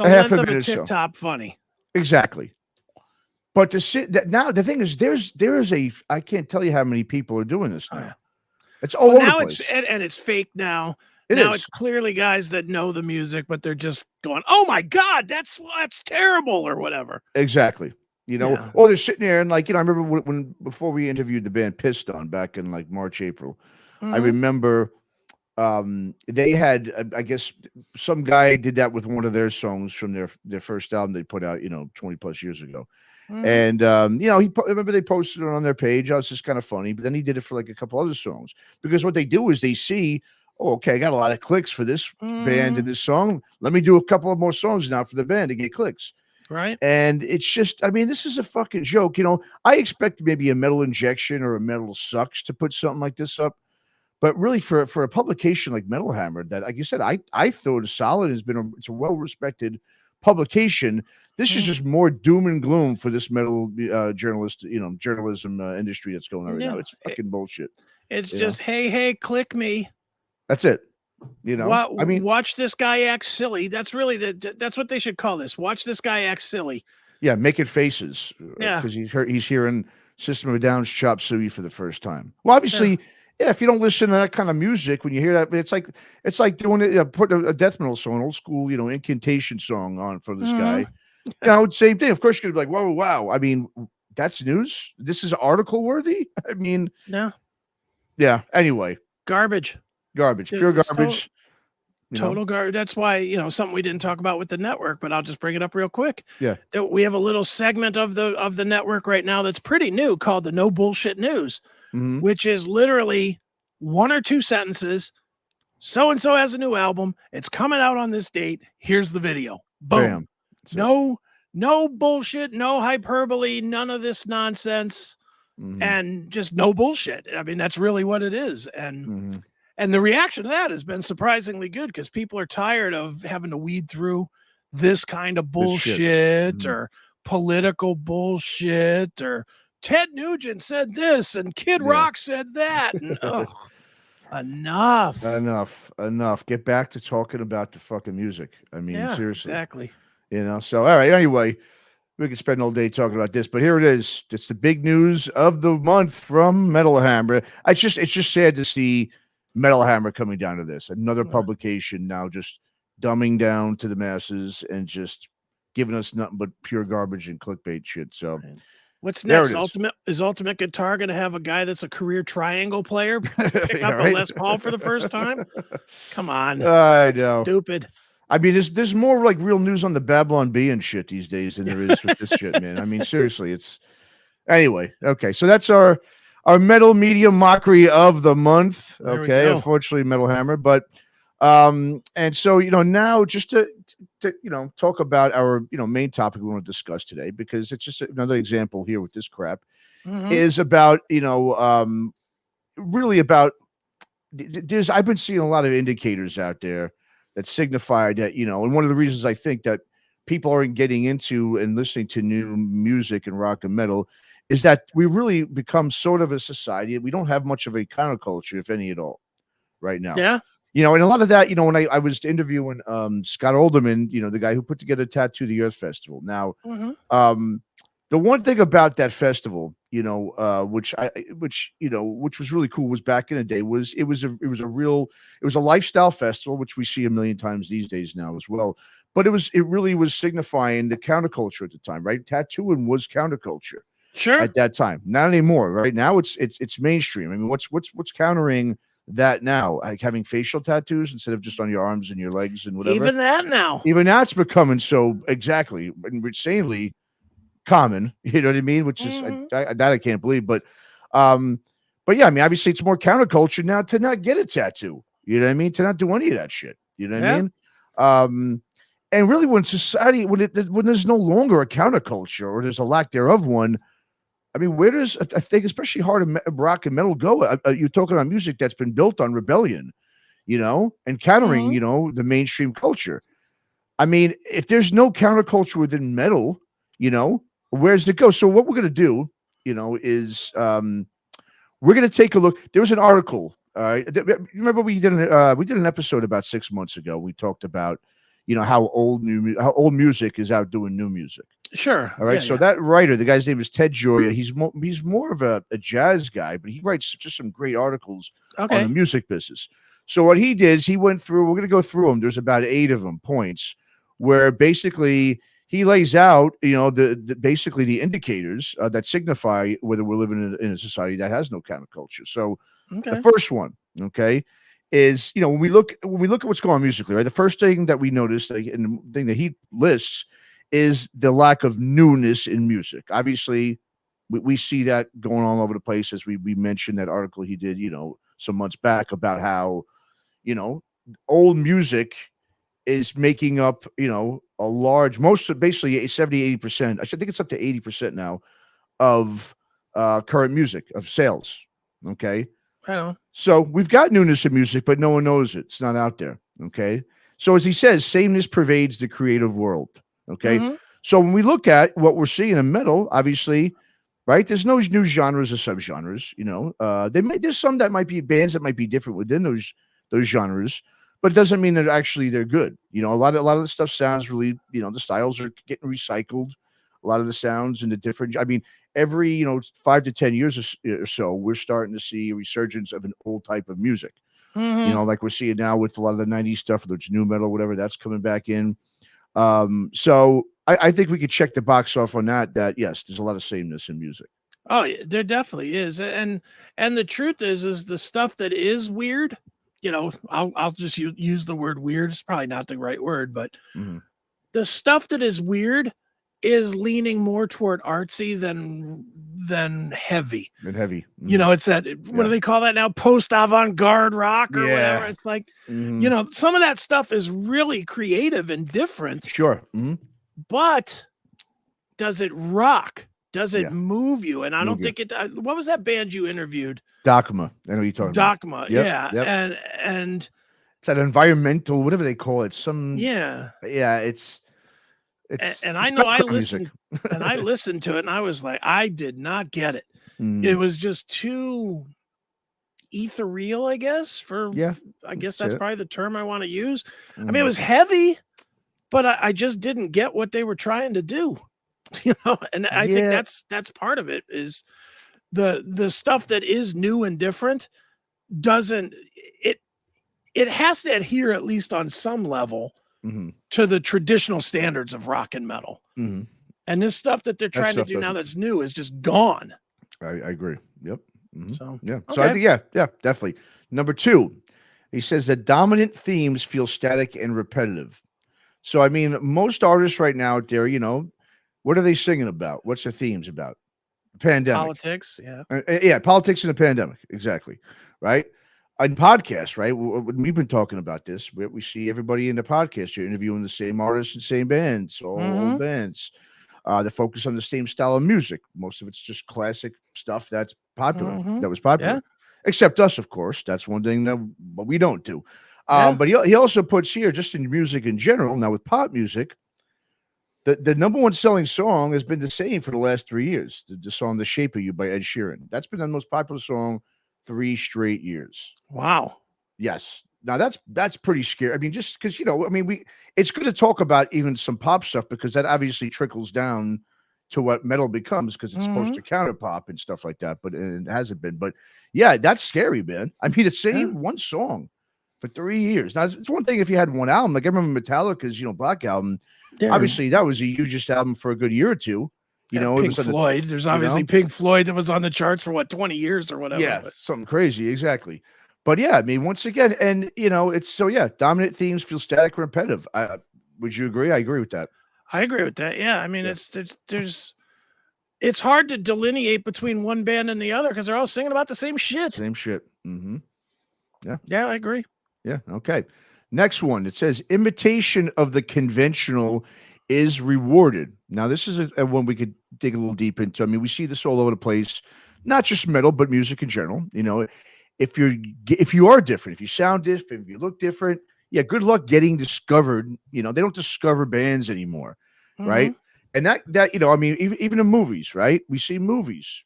length of a TikTok funny. Exactly. But to sit now, the thing is, there is I can't tell you how many people are doing this now. It's all over the place. And it's fake now. It's clearly guys that know the music, but they're just going, "Oh my God, that's terrible," or whatever. Exactly. Or they're sitting there and like, I remember when before we interviewed the band Piston back in like March, April, I remember they had, I guess some guy did that with one of their songs from their first album they put out, 20 plus years ago. And, remember they posted it on their page. I was just kind of funny, but then he did it for like a couple other songs because what they do is they see, oh, okay, I got a lot of clicks for this band and this song. Let me do a couple of more songs now for the band to get clicks. Right. And it's just, I mean, this is a fucking joke. I expect maybe a Metal Injection or a Metal Sucks to put something like this up. But really, for a publication like Metal Hammer, that, like you said, I thought is solid, it's a well-respected publication. This is just more doom and gloom for this metal journalism industry that's going on right now. It's fucking bullshit. It's just, hey, click me. That's it. I mean, watch this guy act silly. That's really that's what they should call this. Watch this guy act silly. Yeah, making faces. Yeah, because he's hearing System of a Down's Chop Suey for the first time. Well, obviously. Yeah, if you don't listen to that kind of music, when you hear that, it's like doing it, put a death metal song, an old school, incantation song on for this guy. Same thing. Of course, you could be like, whoa, wow. I mean, that's news. This is article worthy. I mean, yeah. Anyway, garbage, pure garbage. Total garbage. That's why, something we didn't talk about with the network, but I'll just bring it up real quick. Yeah, we have a little segment of the network right now that's pretty new called the No Bullshit News. Which is literally one or two sentences. So-and-so has a new album. It's coming out on this date. Here's the video. Boom. Bam. No bullshit, no hyperbole, none of this nonsense, and just no bullshit. I mean, that's really what it is. And the reaction to that has been surprisingly good because people are tired of having to weed through this kind of bullshit or political bullshit or Ted Nugent said this and Kid Rock said that. And, enough. Get back to talking about the fucking music. I mean, seriously. Exactly. So, all right. Anyway, we could spend all day talking about this, but here it is. It's the big news of the month from Metal Hammer. It's just sad to see Metal Hammer coming down to this. Another publication now just dumbing down to the masses and just giving us nothing but pure garbage and clickbait shit. So, what's next? Ultimate Guitar going to have a guy that's a career triangle player pick up a Les Paul for the first time? Come on. I know. Stupid. I mean, there's more like real news on the Babylon Bee and shit these days than there is with this shit, man. I mean, seriously, it's anyway. Okay, so that's our our metal media mockery of the month. There we Okay, go. unfortunately, Metal Hammer, but and so now just to talk about our main topic we want to discuss today, because it's just another example here with this crap is about really about there's I've been seeing a lot of indicators out there that signify that and one of the reasons I think that people aren't getting into and listening to new music and rock and metal is that we really become sort of a society. We don't have much of a counterculture, if any at all, right now. Yeah. And a lot of that, when I was interviewing Scott Olderman, the guy who put together Tattoo the Earth Festival. Now, the one thing about that festival, which was really cool, was back in the day was it was a lifestyle festival, which we see a million times these days now as well. But it really was signifying the counterculture at the time, right? Tattooing was counterculture, sure, at that time. Not anymore, right? Now it's mainstream. I mean, what's countering that now? Like having facial tattoos instead of just on your arms and your legs and whatever. Even that it's becoming so exactly insanely common. You know what I mean? Which is that I can't believe. But yeah, I mean, obviously it's more counterculture now to not get a tattoo. You know what I mean? To not do any of that shit. You know what I mean? And really, when society, when there's no longer a counterculture or there's a lack thereof one, I mean, where does I think especially hard rock and metal go? You're talking about music that's been built on rebellion, and countering, the mainstream culture. I mean, if there's no counterculture within metal, where does it go? So what we're gonna do, is we're gonna take a look. There was an article. Remember we did an episode about 6 months ago. We talked about how old music is outdoing new music. Sure. All right. Yeah, so that writer, the guy's name is Ted Gioia. He's more of a jazz guy, but he writes just some great articles on the music business. So what he did is he went through. We're going to go through them. There's about 8 of them points where basically he lays out, basically the indicators that signify whether we're living in a society that has no counterculture. So the first one, is when we look at what's going on musically, right? The first thing that we notice, and the thing that he lists, is the lack of newness in music. Obviously, we see that going all over the place, as we mentioned that article he did, some months back about how, old music is making up, a large, basically 70, 80%. I think it's up to 80% now of current music, of sales. Okay. So we've got newness in music, but no one knows it. It's not out there. Okay. So as he says, sameness pervades the creative world. Okay. So when we look at what we're seeing in metal, obviously, right, there's no new genres or subgenres. There's some that might be bands that might be different within those genres, but it doesn't mean that they're good. A lot of the stuff sounds really, the styles are getting recycled. A lot of the sounds and the different, I mean, every 5 to 10 years or so, we're starting to see a resurgence of an old type of music. Like we're seeing now with a lot of the 90s stuff, whether it's new metal, whatever, that's coming back in. So I think we could check the box off on that yes, there's a lot of sameness in music. Oh, yeah, there definitely is. And the truth is the stuff that is weird, I'll just use the word weird. It's probably not the right word, but the stuff that is weird is leaning more toward artsy than heavy. It's that, what do they call that now? Post avant-garde rock or whatever. It's like, some of that stuff is really creative and different. Sure. But does it rock? Does it move you? And I don't think it. What was that band you interviewed? Dogma. I know what you're talking about. Dogma. Yep. And it's that environmental, whatever they call it. And I know I listened and I listened to it and I was like, I did not get it. It was just too ethereal, I guess. I guess that's probably the term I want to use. I mean, it was heavy, but I just didn't get what they were trying to do. And I think that's part of it, is the stuff that is new and different doesn't it has to adhere, at least on some level, to the traditional standards of rock and metal. And this stuff that they're trying to do now that's new is just gone. I agree. Yep. So So I think definitely. Number 2, he says that dominant themes feel static and repetitive. So I mean, most artists right now out there, what are they singing about? What's their themes about? pandemic. Politics, yeah. Yeah, politics and the pandemic, exactly, right? On podcasts, right? We've been talking about this. We see everybody in the podcast. You're interviewing the same artists and same bands, all old bands. They focus on the same style of music. Most of it's just classic stuff that's popular, that was popular. Yeah. Except us, of course. That's one thing that we don't do. Yeah. But he also puts here, just in music in general, now with pop music, the number one selling song has been the same for the last 3 years. The song "The Shape of You" by Ed Sheeran. That's been the most popular song 3 straight years. Wow. Yes. Now that's pretty scary. I mean, just because it's good to talk about even some pop stuff because that obviously trickles down to what metal becomes because it's supposed to counter pop and stuff like that, but it hasn't been. But yeah, that's scary, man. I mean, it's saying one song for 3 years. Now it's one thing if you had one album. Like I remember Metallica's, Black Album. Yeah. Obviously, that was a hugest album for a good year or two. Pink Floyd. There's obviously Pink Floyd that was on the charts for 20 years or whatever. Yeah, something crazy, exactly. But yeah, I mean, once again, and it's dominant themes feel static or repetitive. Would you agree? I agree with that. I agree with that. Yeah, I mean, it's hard to delineate between one band and the other because they're all singing about the same shit. Same shit. Mm-hmm. Yeah. Yeah, I agree. Yeah. Okay. Next one. It says imitation of the conventional is rewarded. Now, this is a one we could dig a little deep into. I mean, we see this all over the place, not just metal, but music in general. If you are different, if you sound different, if you look different, yeah, good luck getting discovered. They don't discover bands anymore, right? And that I mean, even in movies, right? We see movies,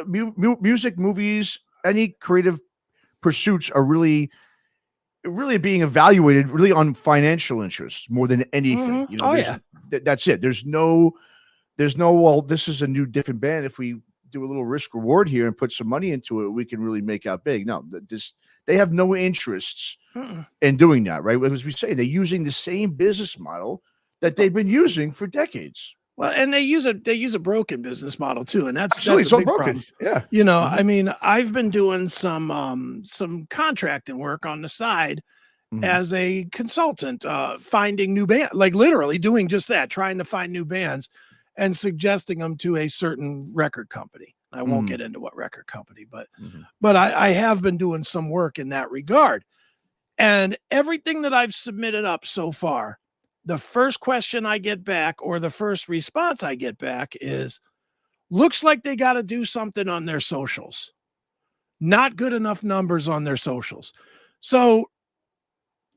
music, movies, any creative pursuits are really being evaluated really on financial interests more than anything. That's it. There's no, well, this is a new different band. If we do a little risk reward here and put some money into it, we can really make out big. No, they have no interests in doing that, right? As we say, they're using the same business model that they've been using for decades. Well, and they use a broken business model too, and that's absolutely that's a so big broken. Problem. Yeah, I mean, I've been doing some contracting work on the side as a consultant, finding new bands, like literally doing just that, trying to find new bands and suggesting them to a certain record company. I won't get into what record company, but I have been doing some work in that regard, and everything that I've submitted up so far. The first question I get back or the first response I get back is, looks like they got to do something on their socials. Not good enough numbers on their socials. So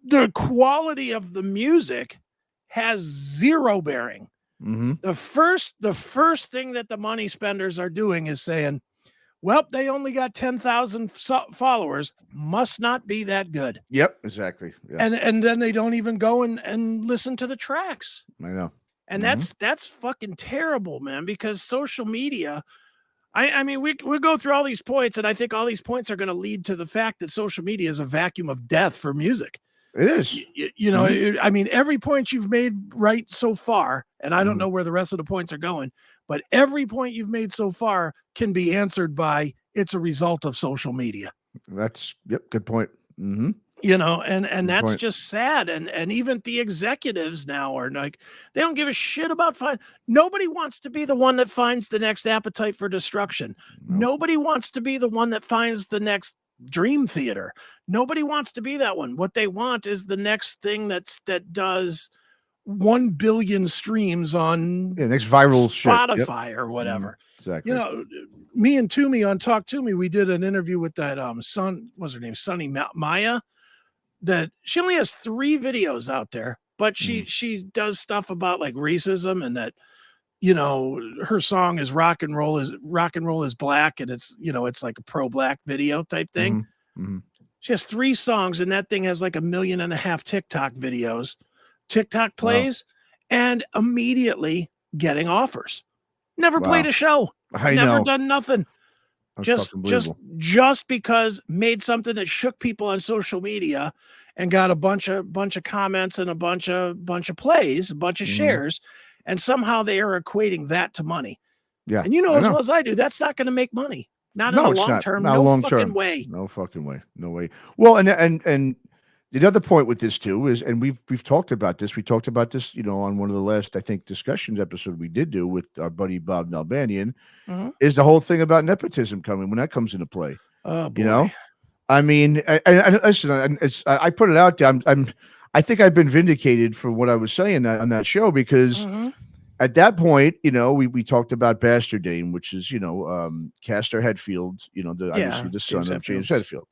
the quality of the music has zero bearing. The first thing that the money spenders are doing is saying, well, they only got 10,000 followers, must not be that good. Yep, exactly. Yeah. And then they don't even go and listen to the tracks. I know. And that's fucking terrible, man, because social media, I mean, we go through all these points, and I think all these points are going to lead to the fact that social media is a vacuum of death for music. It is. I mean, every point you've made right so far, and I don't know where the rest of the points are going, but every point you've made so far can be answered by it's a result of social media. Good point. And that's just sad. And even the executives now are like, they don't give a shit about nobody wants to be the one that finds the next Appetite for Destruction. No. Nobody wants to be the one that finds the next Dream Theater. Nobody wants to be that one. What they want is the next thing that does 1 billion streams on next viral Spotify or whatever. Exactly. Me and Toomey on Talk To Me, we did an interview with that what's her name, Sunny Maya, that she only has 3 videos out there, but she does stuff about like racism, and that her song is rock and roll is black, and it's it's like a pro-black video type thing. She has 3 songs, and that thing has like 1.5 million TikTok plays, and immediately getting offers. Never played a show. Never done nothing. Just because made something that shook people on social media and got a bunch of comments and a bunch of plays, a bunch of shares, and somehow they are equating that to money. Yeah. And as well as I do, that's not going to make money. Not in the long term. No fucking way. No fucking way. No way. Well, and the other point with this too is, and we've talked about this. We talked about this, on one of the last, I think, discussions episode we did do with our buddy Bob Nalbanian, is the whole thing about nepotism coming when that comes into play. Oh boy. I mean, and listen, I put it out there. I think I've been vindicated for what I was saying on that show, because at that point, we talked about Bastardane, which is Castor Hetfield, obviously the son of James Hetfield.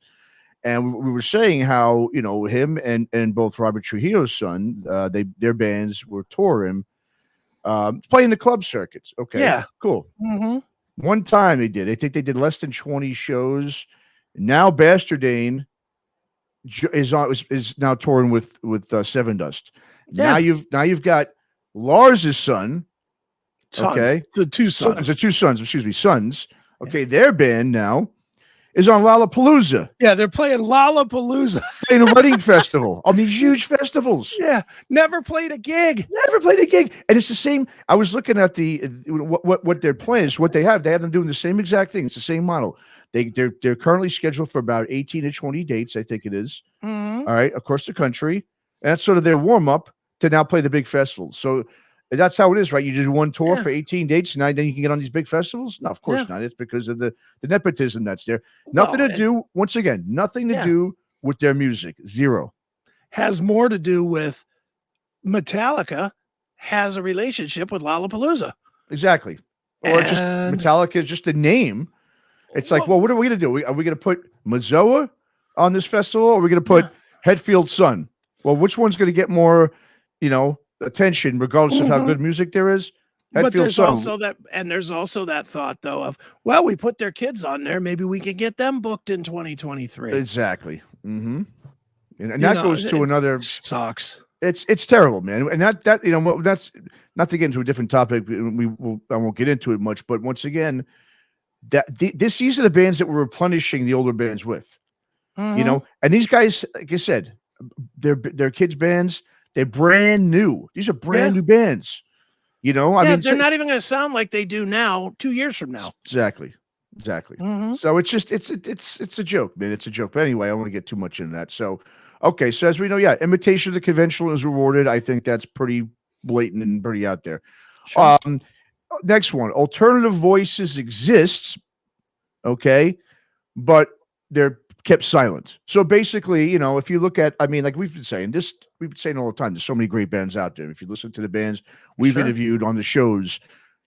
And we were saying how, him and both Robert Trujillo's son, their bands were touring, playing the club circuits. Okay. Yeah. Cool. One time they did. I think they did less than 20 shows. Now Bastardane is now touring with Seven Dust. Yeah. Now you've got Lars's son. Sons. Okay. The two sons. Sons. Okay. Their band now is on Lollapalooza. Yeah, they're playing Lollapalooza. In a wedding festival. On these huge festivals. Yeah, never played a gig. And it's the same. I was looking at what their plan is, what they have. They have them doing the same exact thing. It's the same model. They're currently scheduled for about 18 to 20 dates, I think it is. All right, across the country. And that's sort of their warm-up to now play the big festivals. So that's how it is, right? You do one tour for 18 dates, and then you can get on these big festivals? No, of course not. It's because of the nepotism that's there. Nothing to do with their music. Zero. Has more to do with Metallica has a relationship with Lollapalooza. Exactly. Or just Metallica is just a name. It's like, well, what are we going to do? Are we going to put MEZZOA on this festival, or are we going to put Hetfield's son? Well, which one's going to get more, attention, regardless of how good music there is? But there's also that thought, though, of, well, we put their kids on there, maybe we could get them booked in 2023. Exactly. And that goes to another. Sucks. It's terrible, man. And that's not to get into a different topic. I won't get into it much, but once again, these are the bands that we're replenishing the older bands with. And these guys, like I said, they're kids' bands. They're brand new. These are brand new bands. I mean, they're not even going to sound like they do now 2 years from now. Exactly. So it's just it's a joke, man. It's a joke. But anyway, I don't want to get too much into that. So okay, so as we know, imitation of the conventional is rewarded. I think that's pretty blatant and pretty out there. Sure. Next one, alternative voices exists, okay, but they're kept silent. So basically, if you look at, I mean, like we've been saying all the time, there's so many great bands out there. If you listen to the bands we've interviewed on the shows,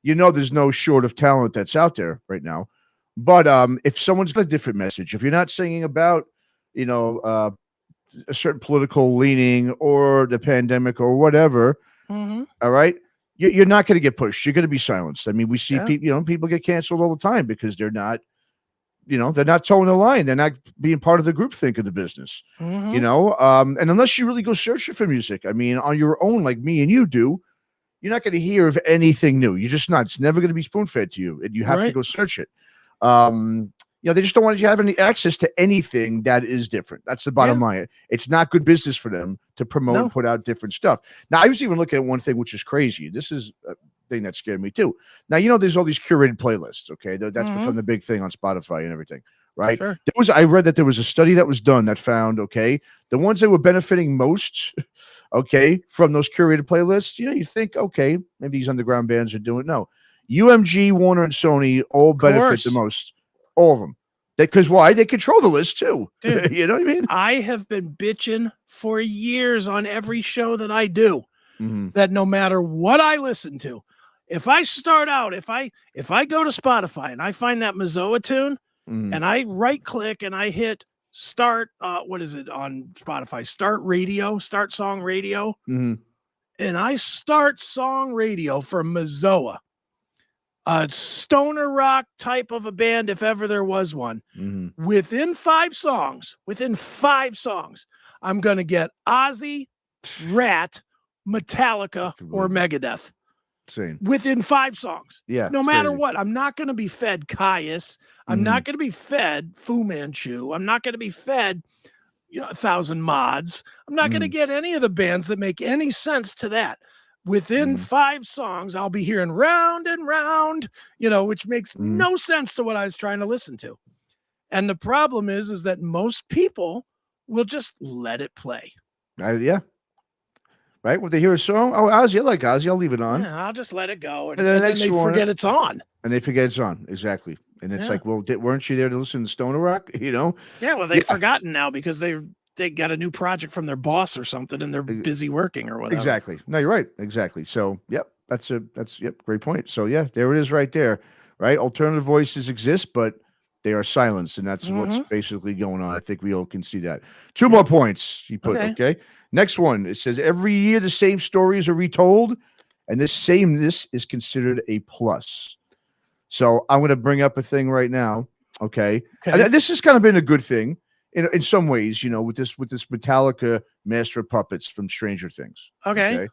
there's no short of talent that's out there right now. But if someone's got a different message, if you're not singing about, a certain political leaning or the pandemic or whatever, all right, you're not going to get pushed. You're going to be silenced. I mean, we see people get canceled all the time because they're not, they're not towing the line. They're not being part of the groupthink of the business, and unless you really go searching for music, I mean, on your own, like me and you do, you're not going to hear of anything new. You're just not. It's never going to be spoon-fed to you, and you have to go search it. They just don't want you to have any access to anything that is different. That's the bottom line. It's not good business for them to promote and put out different stuff. Now, I was even looking at one thing, which is crazy. This is a thing that scared me too. Now, there's all these curated playlists. Okay. That's become the big thing on Spotify and everything, right? Sure. I read that there was a study that was done that found, the ones that were benefiting most, from those curated playlists, you think, maybe these underground bands are doing it. No. UMG, Warner, and Sony all benefit the most. All of them. Because why? They control the list too. Dude, you know what I mean? I have been bitching for years on every show that I do that no matter what I listen to, if I start out, if I go to Spotify and I find that MEZZOA tune and I right click and I hit start, what is it on Spotify? Start song radio. And I start song radio for MEZZOA. A stoner rock type of a band, if ever there was one. Within five songs, I'm going to get Ozzy, Rat, Metallica, or Megadeth. Same. Within 5 songs. Yeah. No matter what, I'm not going to be fed Caius. I'm not going to be fed Fu Manchu. I'm not going to be fed 1,000 Mods. I'm not going to get any of the bands that make any sense to that. Within 5 songs, I'll be hearing round and round, which makes no sense to what I was trying to listen to. And the problem is that most people we'll just let it play. Yeah. Right? When they hear a song, oh, Ozzy, I like Ozzy, I'll leave it on. Yeah, I'll just let it go. And the then next they one, forget it's on. And they forget it's on. Exactly. And it's like, well, weren't you there to listen to Stoner Rock? You know? Yeah, well, they've forgotten now because they got a new project from their boss or something and they're busy working or whatever. Exactly. No, you're right. Exactly. So, yep, that's great point. So, yeah, there it is right there. Right? Alternative voices exist, but they are silenced, and that's what's basically going on. I think we all can see that. 2 more points he put, okay? Next one, it says, every year the same stories are retold, and this sameness is considered a plus. So I'm going to bring up a thing right now, okay? And this has kind of been a good thing in some ways, with this Metallica Master of Puppets from Stranger Things. Okay.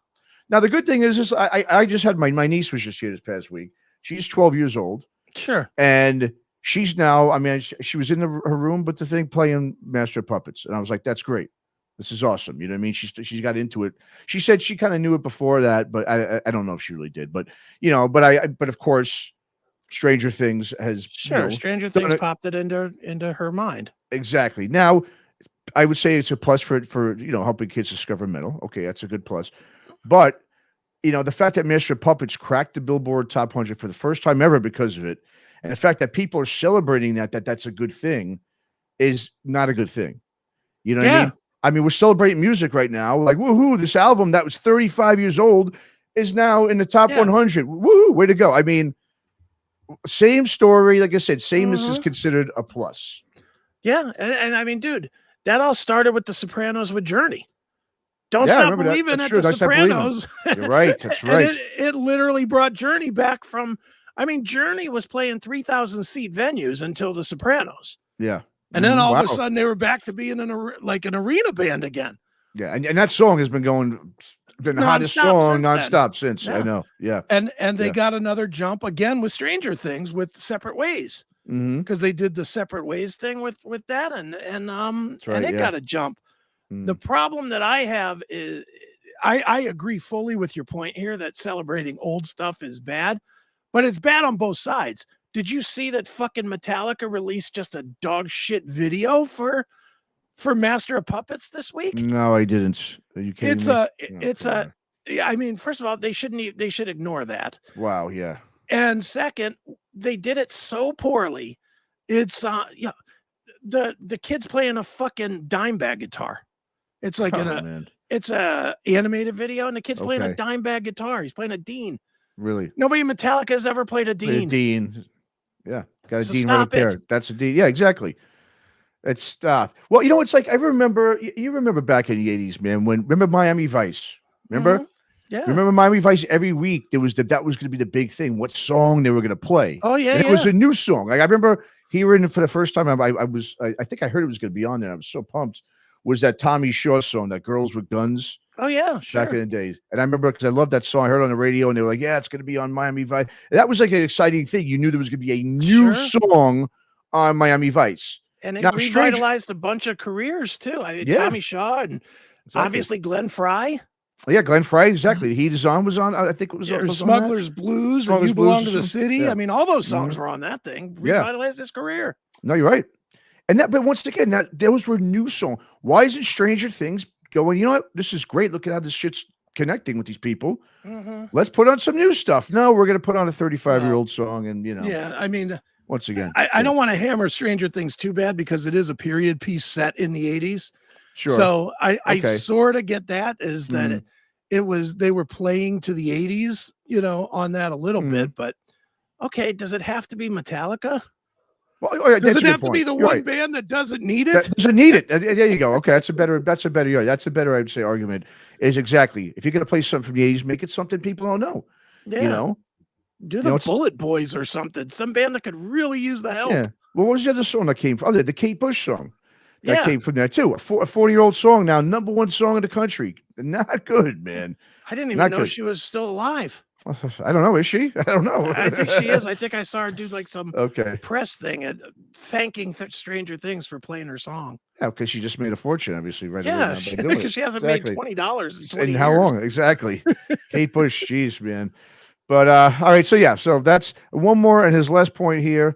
Now, the good thing is I just had my niece was just here this past week. She's 12 years old. Sure. And she's now, I mean, she was in her room, but the thing playing Master of Puppets. And I was like, that's great. This is awesome. You know what I mean? She's got into it. She said she kind of knew it before that, but I don't know if she really did. But, but of course, Stranger Things has. Sure. Stranger Things popped it into her mind. Exactly. Now, I would say it's a plus for helping kids discover metal. Okay, that's a good plus. But, the fact that Master of Puppets cracked the Billboard Top 100 for the first time ever because of it, and the fact that people are celebrating that's a good thing is not a good thing. You know what I mean? I mean, we're celebrating music right now. Like, woohoo, this album that was 35 years old is now in the top 100. Woo, way to go. I mean, same story. Like I said, sameness is considered a plus. Yeah. And I mean, dude, that all started with The Sopranos with Journey. Don't stop believing at The Sopranos. You're right. That's right. It literally brought Journey back from, Journey was playing 3,000 seat venues until The Sopranos. Yeah. And then all of a sudden they were back to being an arena band again. Yeah. And that song has been the hottest song nonstop since. Yeah. I know. Yeah. And they got another jump again with Stranger Things with Separate Ways. Because they did the Separate Ways thing with that. And it got a jump. The problem that I have is I agree fully with your point here that celebrating old stuff is bad, but it's bad on both sides. Did you see that fucking Metallica released just a dog shit video for Master of Puppets this week? No, I didn't. Are you kidding me? I mean, first of all, they should ignore that. Wow. Yeah. And second, they did it so poorly. It's the kid's playing a fucking dime bag guitar. It's like it's a animated video, and the kid's playing a dime bag guitar. He's playing a Dean. Really? Nobody in Metallica has ever played a Dean. Yeah, got a Dean right there. That's a Dean. Yeah, exactly. It's well, it's like I remember. You remember back in the 80s, man. Remember Miami Vice? Remember? Yeah. Remember Miami Vice? Every week that was going to be the big thing. What song they were going to play? Oh yeah, and it was a new song. Like I remember hearing it for the first time. I think I heard it was going to be on there. I was so pumped. Was that Tommy Shaw song, that Girls with Guns? Oh, yeah, sure. Back in the days. And I remember because I loved that song. I heard it on the radio, and they were like, yeah, it's going to be on Miami Vice. And that was like an exciting thing. You knew there was going to be a new song on Miami Vice. And it revitalized a bunch of careers, too. Tommy Shaw and obviously Glenn Fry. Yeah, Glenn Fry, exactly. Heat Is On was on. I think it was Smuggler's Blues, and You Belong to the City. Yeah. I mean, all those songs were on that thing. Revitalized his career. No, you're right. But once again, those were new songs. Why isn't Stranger Things going, you know what? This is great. Look at how this shit's connecting with these people. Let's put on some new stuff. No, we're going to put on a 35-year-old song and, Yeah, I mean, once again. I don't want to hammer Stranger Things too bad because it is a period piece set in the 80s. Sure. So I sort of get that is that they were playing to the 80s, on that a little bit. But, okay, does it have to be Metallica? Well, does it have to be the one band that doesn't need it? That doesn't need it. There you go. Okay, that's a better I'd say argument is exactly. If you're going to play something from the 80s, make it something people don't know. Yeah. Do the Bullet Boys or something. Some band that could really use the help. Yeah. Well, what was the other song that came from? Oh, the Kate Bush song. That came from there too. A 40-year-old song now, #1 song in the country. Not good, man. I didn't even know she was still alive. I don't know. Is she? I don't know. I think she is. I think I saw her do like some press thing thanking Stranger Things for playing her song. Yeah, because she just made a fortune, obviously. Right. Yeah, because she hasn't made $20 in how long? Exactly. Kate Bush, jeez, man. But all right, so that's one more, and his last point here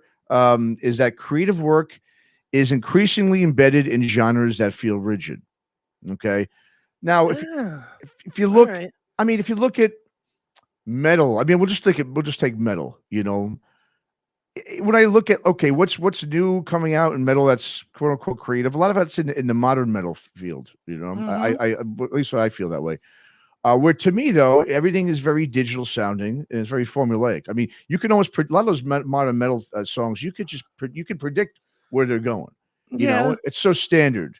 is that creative work is increasingly embedded in genres that feel rigid. Okay. Now, if you look, right. I mean, if you look at metal, I mean, we'll just take metal. You know, when I look at what's new coming out in metal that's quote unquote creative, a lot of that's in the modern metal field. You know, I at least I feel that way. Where to me though, everything is very digital sounding and it's very formulaic. I mean, you can almost a lot of those modern metal songs, you can predict where they're going. You know, it's so standard.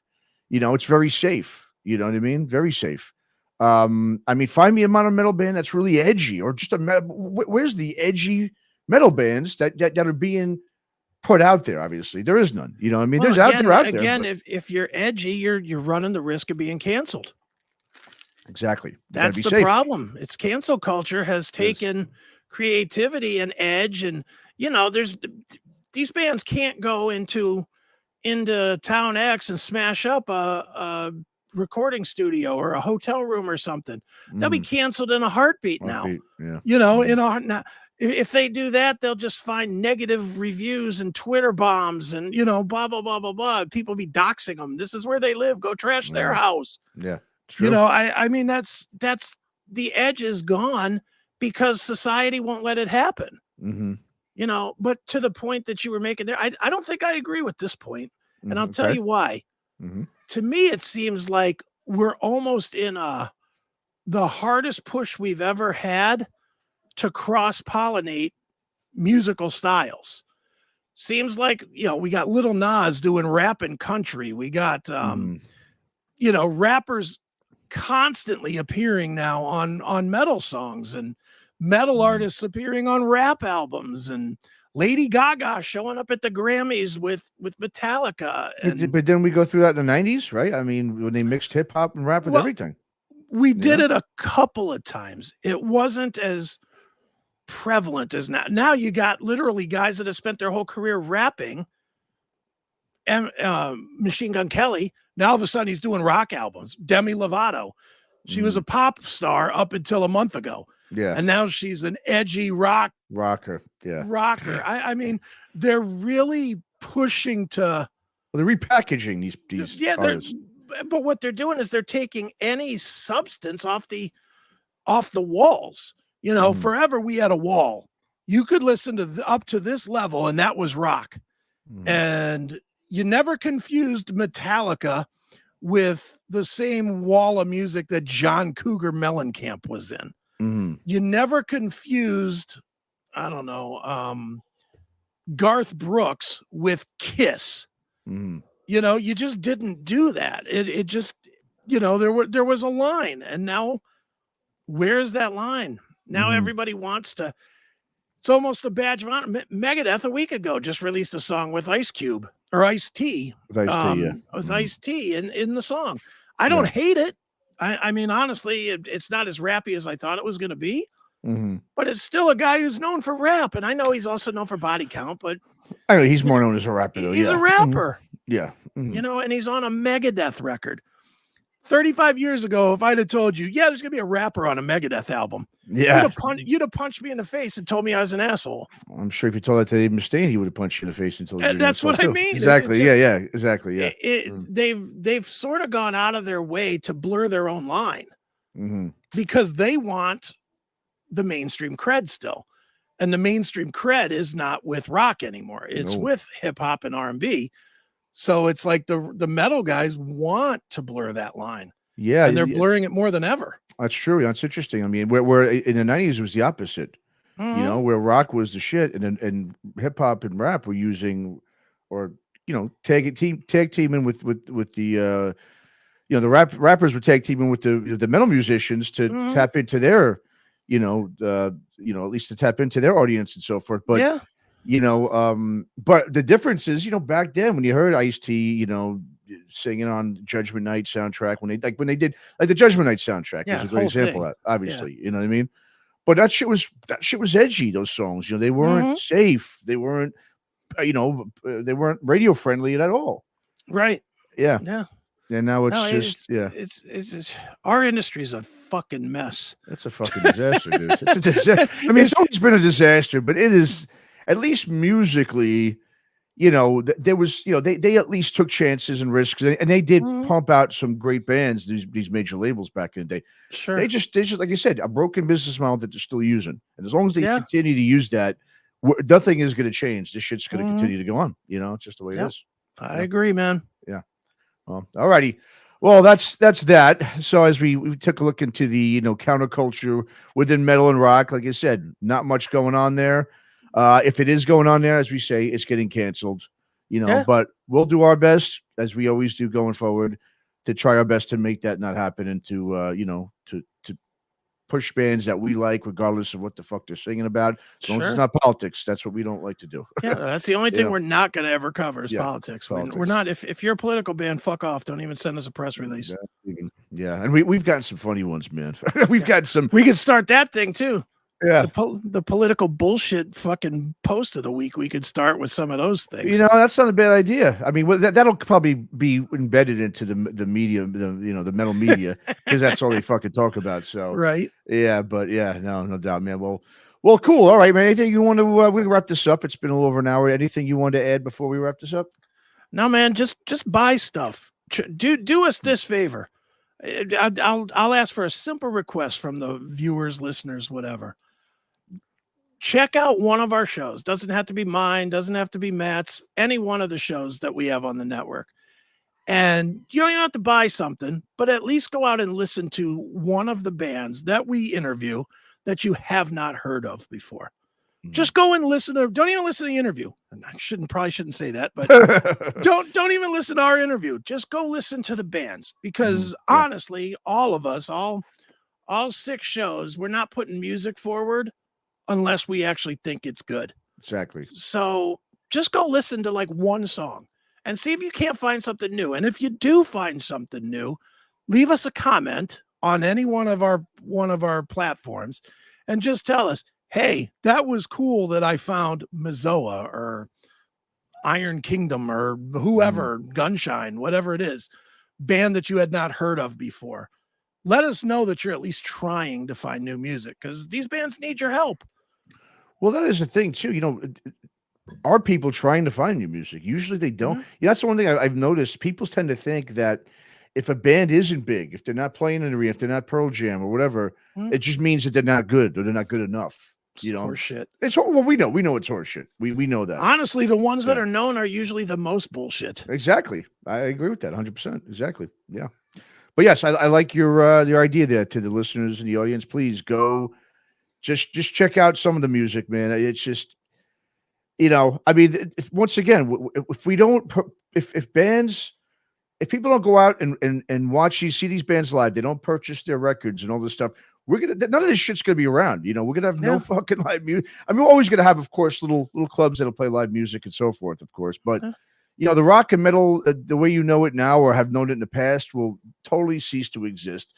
You know, it's very safe. You know what I mean? Very safe. I mean, find me a modern metal band that's really edgy, or just where's the edgy metal bands that are being put out there? Obviously, there is none. You know what I mean? Well, There's out there. Again, if you're edgy, you're running the risk of being canceled. Exactly. That's the problem. It's cancel culture has taken creativity and edge, and you know, these bands can't go into town X and smash up a recording studio or a hotel room or something. They'll be canceled in a heartbeat now. Yeah. You know, now if they do that, they'll just find negative reviews and Twitter bombs and, you know, blah, blah, blah, blah, blah. People be doxing them. This is where they live. Go trash their house. Yeah. True. You know, I mean, that's the edge is gone because society won't let it happen. You know, but to the point that you were making there, I don't think I agree with this point. And I'll tell you why. To me, it seems like we're almost in the hardest push we've ever had to cross-pollinate musical styles. Seems like, you know, we got Lil Nas doing rap and country. We got, you know, rappers constantly appearing now on metal songs, and metal artists appearing on rap albums, and Lady Gaga showing up at the Grammys with Metallica. But then we go through that in the 90s, right? I mean, when they mixed hip hop and rap with everything. We did it a couple of times. It wasn't as prevalent as now. Now you got literally guys that have spent their whole career rapping, and Machine Gun Kelly. Now all of a sudden he's doing rock albums. Demi Lovato, she was a pop star up until a month ago. Yeah. And now she's an edgy rocker. Yeah. Rocker. I mean, they're really pushing to. Well, they're repackaging these artists. But what they're doing is they're taking any substance off the walls. You know, forever we had a wall. You could listen to up to this level, and that was rock. And you never confused Metallica with the same wall of music that John Cougar Mellencamp was in. You never confused, I don't know, Garth Brooks with Kiss. You know, you just didn't do that. It just, you know, there was a line, and now where's that line? Now everybody wants to. It's almost a badge of honor. Megadeth a week ago just released a song with Ice Cube or Ice-T. With Ice-T in the song. I don't hate it. I mean, honestly, it's not as rappy as I thought it was going to be, but it's still a guy who's known for rap. And I know he's also known for Body Count, but I know he's more known as a rapper, though. He's a rapper. Yeah. You know, and he's on a Megadeth record. 35 years ago, if I'd have told you, yeah, there's going to be a rapper on a Megadeth album, you'd have punched me in the face and told me I was an asshole. I'm sure if you told that to Dave Mustaine, he would have punched you in the face until. That's what I mean. Exactly. Exactly. Yeah. They've sort of gone out of their way to blur their own line because they want the mainstream cred still, and the mainstream cred is not with rock anymore. It's with hip hop and R&B. So it's like the metal guys want to blur that line. Yeah. And they're blurring it more than ever. That's true. That's interesting. I mean, where in the 90s it was the opposite. You know, where rock was the shit, and hip hop and rap were using, or, you know, tag teaming with the you know, the rappers were tag teaming with the metal musicians to tap into their, you know, at least to tap into their audience and so forth. But you know, but the difference is, you know, back then when you heard Ice-T, you know, singing on Judgment Night soundtrack, when they did like the Judgment Night soundtrack is a great example of that, obviously. You know what I mean? But that shit was edgy, those songs. You know, they weren't safe. They weren't, you know, they weren't radio friendly at all. Right. Yeah. And now it's our industry's a fucking mess. It's a fucking disaster, dude. It's a disaster. I mean, it's always been a disaster, but it is, at least musically, there was, they at least took chances and risks, and they did pump out some great bands, these major labels back in the day. Sure. They just, like you said, a broken business model that they're still using. And as long as they continue to use that, nothing is going to change. This shit's going to continue to go on. It's just the way it is. I agree, man. Yeah. Well, all righty. Well, that's that. So as we took a look into the, counterculture within metal and rock, like I said, not much going on there. If it is going on there, as we say, it's getting canceled, but we'll do our best, as we always do going forward, to try our best to make that not happen, and to, to push bands that we like, regardless of what the fuck they're singing about. As long as it's not politics, that's what we don't like to do. Yeah, that's the only thing we're not going to ever cover is politics. We're not. If you're a political band, fuck off. Don't even send us a press release. Yeah, and we've gotten some funny ones, man. We've got some. We could start that thing too. Yeah, the political bullshit fucking post of the week. We could start with some of those things. That's not a bad idea. I mean, that'll probably be embedded into the media, the metal media, because that's all they fucking talk about. So right. Yeah, but no doubt, man. Well, cool. All right, man. Anything you want to? We can wrap this up. It's been a little over an hour. Anything you want to add before we wrap this up? No, man. Just buy stuff. Do us this favor. I'll ask for a simple request from the viewers, listeners, whatever. Check out one of our shows. Doesn't have to be mine. Doesn't have to be Matt's. Any one of the shows that we have on the network. And you don't even have to buy something, but at least go out and listen to one of the bands that we interview that you have not heard of before. Just go and listen to. Don't even listen to the interview. I probably shouldn't say that, but don't even listen to our interview. Just go listen to the bands, because honestly, all of us, all 6 shows, we're not putting music forward unless we actually think it's good. Exactly. So just go listen to like one song and see if you can't find something new. And if you do find something new, leave us a comment on any one of our platforms and just tell us, hey, that was cool that I found MEZZOA or Iron Kingdom or whoever, Gunshine, whatever it is, band that you had not heard of before. Let us know that you're at least trying to find new music, because these bands need your help. Well, that is the thing too. Are people trying to find new music? Usually they don't. That's the one thing I've noticed. People tend to think that if a band isn't big, if they're not playing in the arena, if they're not Pearl Jam or whatever, it just means that they're not good or they're not good enough. Horseshit. We know it's horseshit. We know that. Honestly, the ones that are known are usually the most bullshit. Exactly. I agree with that 100%. Exactly. Yeah. But yes, I like your idea there to the listeners and the audience. Please go, just check out some of the music, man. It's just, I mean, once again, if we don't, if people don't go out and see these bands live, they don't purchase their records and all this stuff, none of this shit's gonna be around. We're gonna have no fucking live music. I mean, we're always gonna have, of course, little clubs that'll play live music and so forth, of course, but. The rock and metal, the way you know it now or have known it in the past, will totally cease to exist.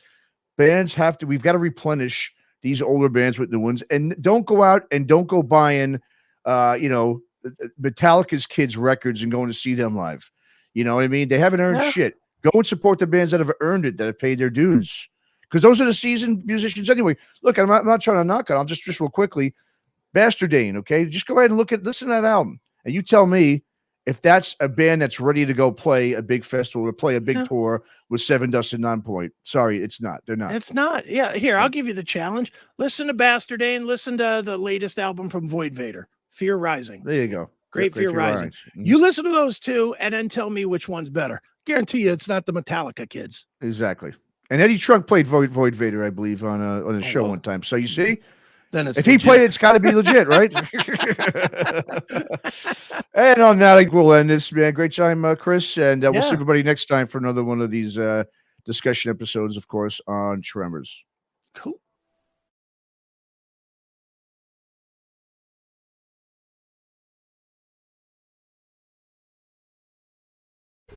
We've got to replenish these older bands with new ones, and don't go out and don't go buying, Metallica's kids' records and going to see them live. You know what I mean? They haven't earned shit. Go and support the bands that have earned it, that have paid their dues, because those are the seasoned musicians anyway. Look, I'm not trying to knock it. I'll just real quickly, Bastardane. Okay, just go ahead and listen to that album, and you tell me if that's a band that's ready to go play a big festival or play a big tour with Seven Dust and Nonpoint. Sorry, it's not. They're not. It's not. Yeah, here, I'll give you the challenge. Listen to Bastardane. Listen to the latest album from Void Vader, Fear Rising. There you go. Great Fear Rising. You listen to those two and then tell me which one's better. Guarantee you it's not the Metallica kids. Exactly. And Eddie Trunk played Void Vader, I believe, on a show one time. So you see? Then it's if legit. He played it, it's got to be legit, right? And on that, I think we'll end this, man. Great time, Chris. And we'll see everybody next time for another one of these discussion episodes, of course, on Tremors. Cool.